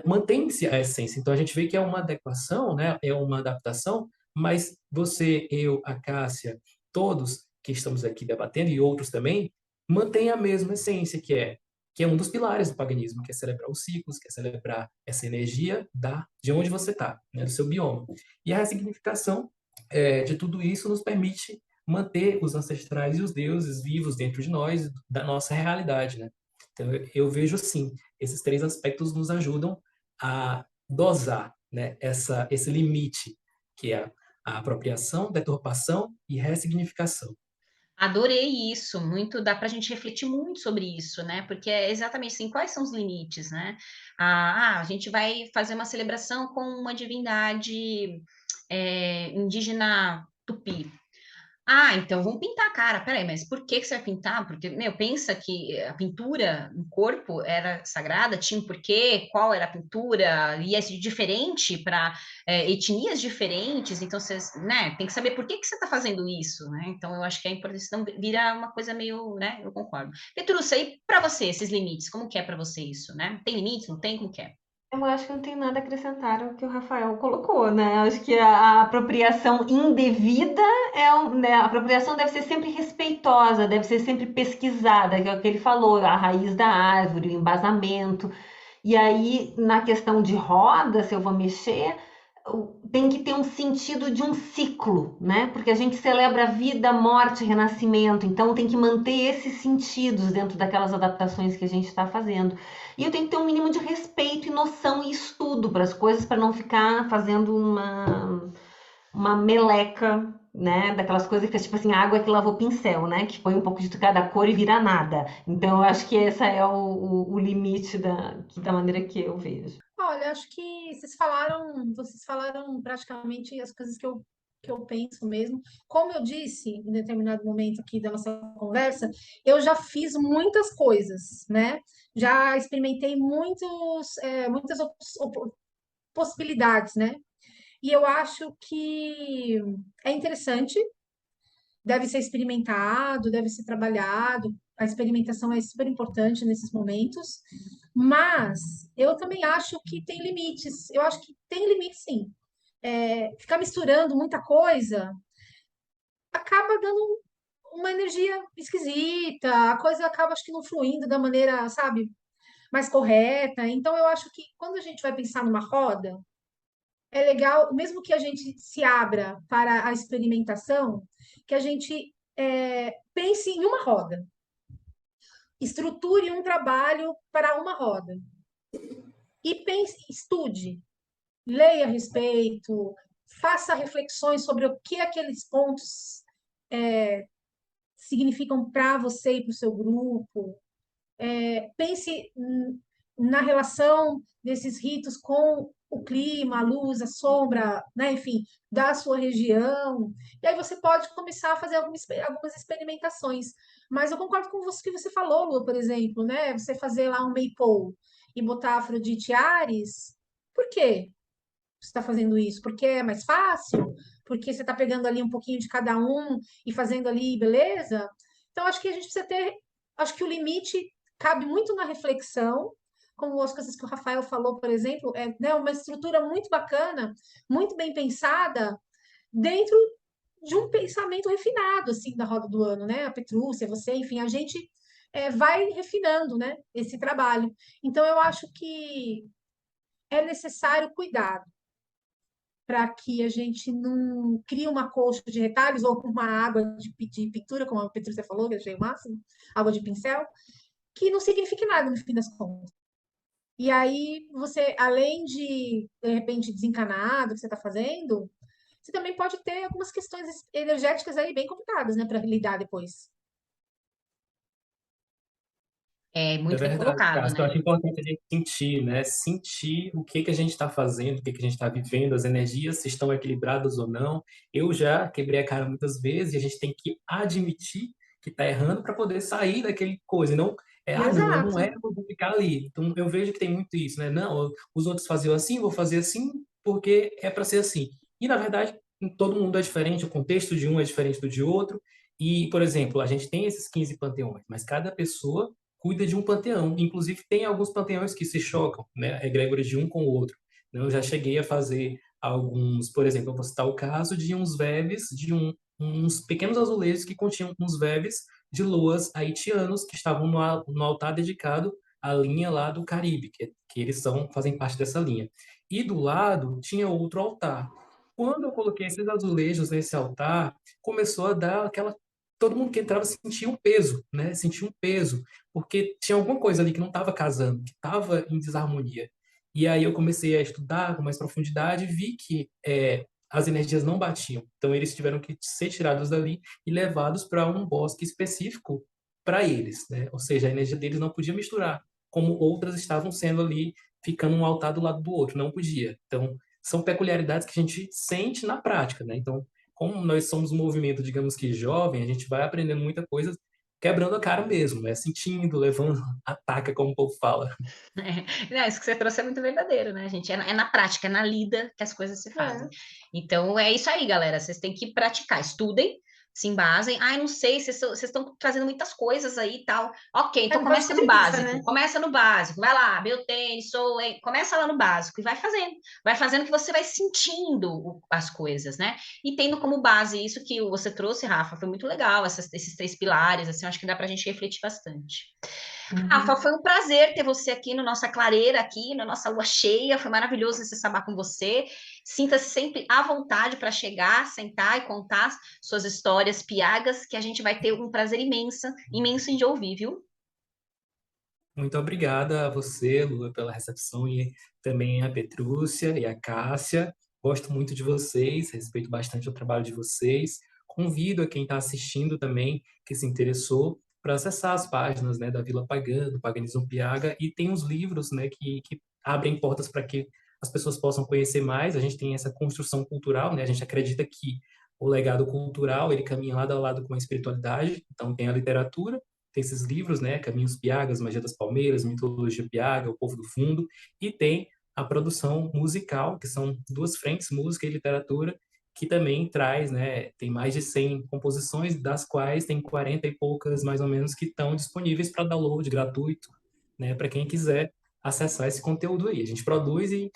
mantém-se a essência. Então a gente vê que é uma adequação, né, é uma adaptação, mas você, eu, a Cássia, todos que estamos aqui debatendo e outros também, mantém a mesma essência, que é um dos pilares do paganismo, que é celebrar os ciclos, que é celebrar essa energia de onde você está, né, do seu bioma. E a ressignificação de tudo isso nos permite manter os ancestrais e os deuses vivos dentro de nós, da nossa realidade, né? Então, eu vejo assim, esses três aspectos nos ajudam a dosar, né, esse limite, que é a apropriação, deturpação e ressignificação. Adorei isso, muito, dá para a gente refletir muito sobre isso, né? Porque é exatamente assim, quais são os limites, né? A gente vai fazer uma celebração com uma divindade indígena tupi. Ah, então vamos pintar a cara. Peraí, mas por que você vai pintar? Porque, meu, pensa que a pintura no corpo era sagrada, tinha um porquê, qual era a pintura, ia ser diferente para etnias diferentes, então você, né, tem que saber por que você está fazendo isso, né? Então eu acho que é importante, senão vira uma coisa meio, né? Eu concordo. Petrúcia, e para você, esses limites, como que é para você isso, né? Tem limites, não tem? Como que é? Eu acho que não tem nada a acrescentar ao que o Rafael colocou, né? Eu acho que a apropriação indevida né? A apropriação deve ser sempre respeitosa, deve ser sempre pesquisada, que é o que ele falou, a raiz da árvore, o embasamento. E aí, na questão de roda, se eu vou mexer, tem que ter um sentido de um ciclo, né? Porque a gente celebra vida, morte, renascimento, então tem que manter esses sentidos dentro daquelas adaptações que a gente está fazendo. E eu tenho que ter um mínimo de respeito e noção e estudo para as coisas, para não ficar fazendo uma meleca, né? Daquelas coisas que é tipo assim, água que lavou pincel, né? Que põe um pouco de cada cor e vira nada. Então eu acho que esse é o limite da maneira que eu vejo. Olha, acho que vocês falaram praticamente as coisas que eu penso mesmo. Como eu disse em determinado momento aqui da nossa conversa, eu já fiz muitas coisas, né? Já experimentei muitas possibilidades, né? E eu acho que é interessante, deve ser experimentado, deve ser trabalhado. A experimentação é super importante nesses momentos, mas eu também acho que tem limites. Eu acho que tem limites, sim. Ficar misturando muita coisa acaba dando uma energia esquisita, a coisa acaba, acho que, não fluindo da maneira, sabe, mais correta. Então, eu acho que quando a gente vai pensar numa roda, é legal, mesmo que a gente se abra para a experimentação, que a gente pense em uma roda, estruture um trabalho para uma roda e pense, estude, leia a respeito, faça reflexões sobre o que aqueles pontos significam para você e para o seu grupo. Pense na relação desses ritos com o clima, a luz, a sombra, né, enfim, da sua região. E aí você pode começar a fazer algumas experimentações. Mas eu concordo com você que você falou, Lu, por exemplo, né? Você fazer lá um Maypole e botar Afrodite Ares. Por quê você está fazendo isso? Porque é mais fácil? porque você está pegando ali um pouquinho de cada um e fazendo ali, beleza? Então, acho que a gente precisa ter, acho que o limite cabe muito na reflexão, como as coisas que o Rafael falou, por exemplo, né, uma estrutura muito bacana, muito bem pensada, dentro de um pensamento refinado, assim, da roda do ano, né? A Petrúcia, você, enfim, a gente vai refinando, né, esse trabalho. Então, eu acho que é necessário cuidado para que a gente não crie uma colcha de retalhos ou com uma água de pintura, como a Petrúcia falou, que eu achei o máximo, água de pincel, que não signifique nada no fim das contas. E aí, você, além de repente, desencanar do que você está fazendo, você também pode ter algumas questões energéticas aí bem complicadas, né, para lidar depois. É É muito bem verdade, colocado, Cássio. Eu né? acho importante a gente sentir, né? Sentir o que que a gente está fazendo, o que que a gente está vivendo, as energias, se estão equilibradas ou não. Eu já quebrei a cara muitas vezes e a gente tem que admitir que está errando para poder sair daquele coisa. E não, não, eu não Exato. erro, eu vou ficar ali. Então, eu vejo que tem muito isso, né? Não, os outros faziam assim, vou fazer assim, porque é para ser assim. E, na verdade, todo mundo é diferente, o contexto de um é diferente do de outro. E, por exemplo, a gente tem esses 15 panteões, mas cada pessoa cuida de um panteão. Inclusive, tem alguns panteões que se chocam, né? A egrégora de um com o outro. Eu já cheguei a fazer alguns, por exemplo, eu vou citar o caso de uns vebes, uns pequenos azulejos que continham uns vebes de luas haitianos que estavam no altar dedicado à linha lá do Caribe, que eles fazem parte dessa linha. E do lado tinha outro altar. Quando eu coloquei esses azulejos nesse altar, começou a dar aquela. Todo mundo que entrava sentia um peso, né? Sentia um peso, porque tinha alguma coisa ali que não estava casando, que estava em desarmonia. E aí eu comecei a estudar com mais profundidade e vi que as energias não batiam. Então eles tiveram que ser tirados dali e levados para um bosque específico para eles, né? Ou seja, a energia deles não podia misturar, como outras estavam sendo ali, ficando um altar do lado do outro, não podia. Então são peculiaridades que a gente sente na prática, né? Então, como nós somos um movimento, digamos que jovem, a gente vai aprendendo muita coisa quebrando a cara mesmo, né? Sentindo, levando a taca, como o povo fala. Não, isso que você trouxe é muito verdadeiro, né, gente? É na prática, é na lida que as coisas se fazem. É. Então, é isso aí, galera. Vocês têm que praticar, estudem, se embasem. Ai, não sei, vocês estão trazendo muitas coisas aí e tal. Ok, então Não pode começa no fazer birra, básico. né? Começa no básico. Vai lá, meu tênis, sou... Começa lá no básico e vai fazendo. Vai fazendo que você vai sentindo as coisas, né? E tendo como base isso que você trouxe, Rafa, foi muito legal, esses 3 pilares, assim, eu acho que dá pra gente refletir bastante. Rafa, Uhum. foi um prazer ter você aqui no nossa clareira, aqui na nossa lua cheia. Foi maravilhoso esse sabá com você. Sinta-se sempre à vontade para chegar, sentar e contar suas histórias piagas, que a gente vai ter um prazer imenso em de ouvir, viu? Muito obrigada a você, Lua, pela recepção e também a Petrúcia e a Cássia. Gosto muito de vocês, respeito bastante o trabalho de vocês. Convido a quem está assistindo também, que se interessou, para acessar as páginas, né, da Vila Pagã, do Paganismo Piaga, e tem os livros, né, que abrem portas para que as pessoas possam conhecer mais. A gente tem essa construção cultural, né? A gente acredita que o legado cultural ele caminha lado a lado com a espiritualidade. Então tem a literatura, tem esses livros, né? Caminhos Piagas, Magia das Palmeiras, Mitologia Piaga, O Povo do Fundo, e tem a produção musical, que são duas frentes, música e literatura, que também traz, né? Tem mais de 100 composições, das quais tem 40 e poucas, mais ou menos, que estão disponíveis para download gratuito, né? Para quem quiser acessar esse conteúdo aí. A gente produz e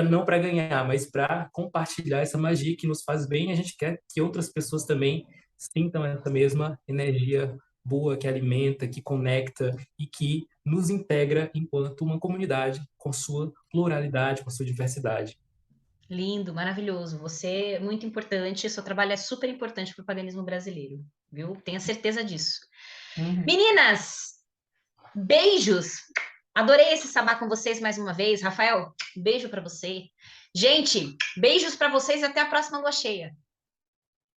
não para ganhar, mas para compartilhar essa magia que nos faz bem. A gente quer que outras pessoas também sintam essa mesma energia boa, que alimenta, que conecta e que nos integra enquanto uma comunidade com sua pluralidade, com sua diversidade. Lindo, maravilhoso. Você é muito importante, seu trabalho é super importante para o paganismo brasileiro, viu? Tenha certeza disso. Uhum. Meninas, beijos! Adorei esse sabá com vocês mais uma vez. Rafael, beijo para você. Gente, beijos para vocês e até a próxima lua cheia.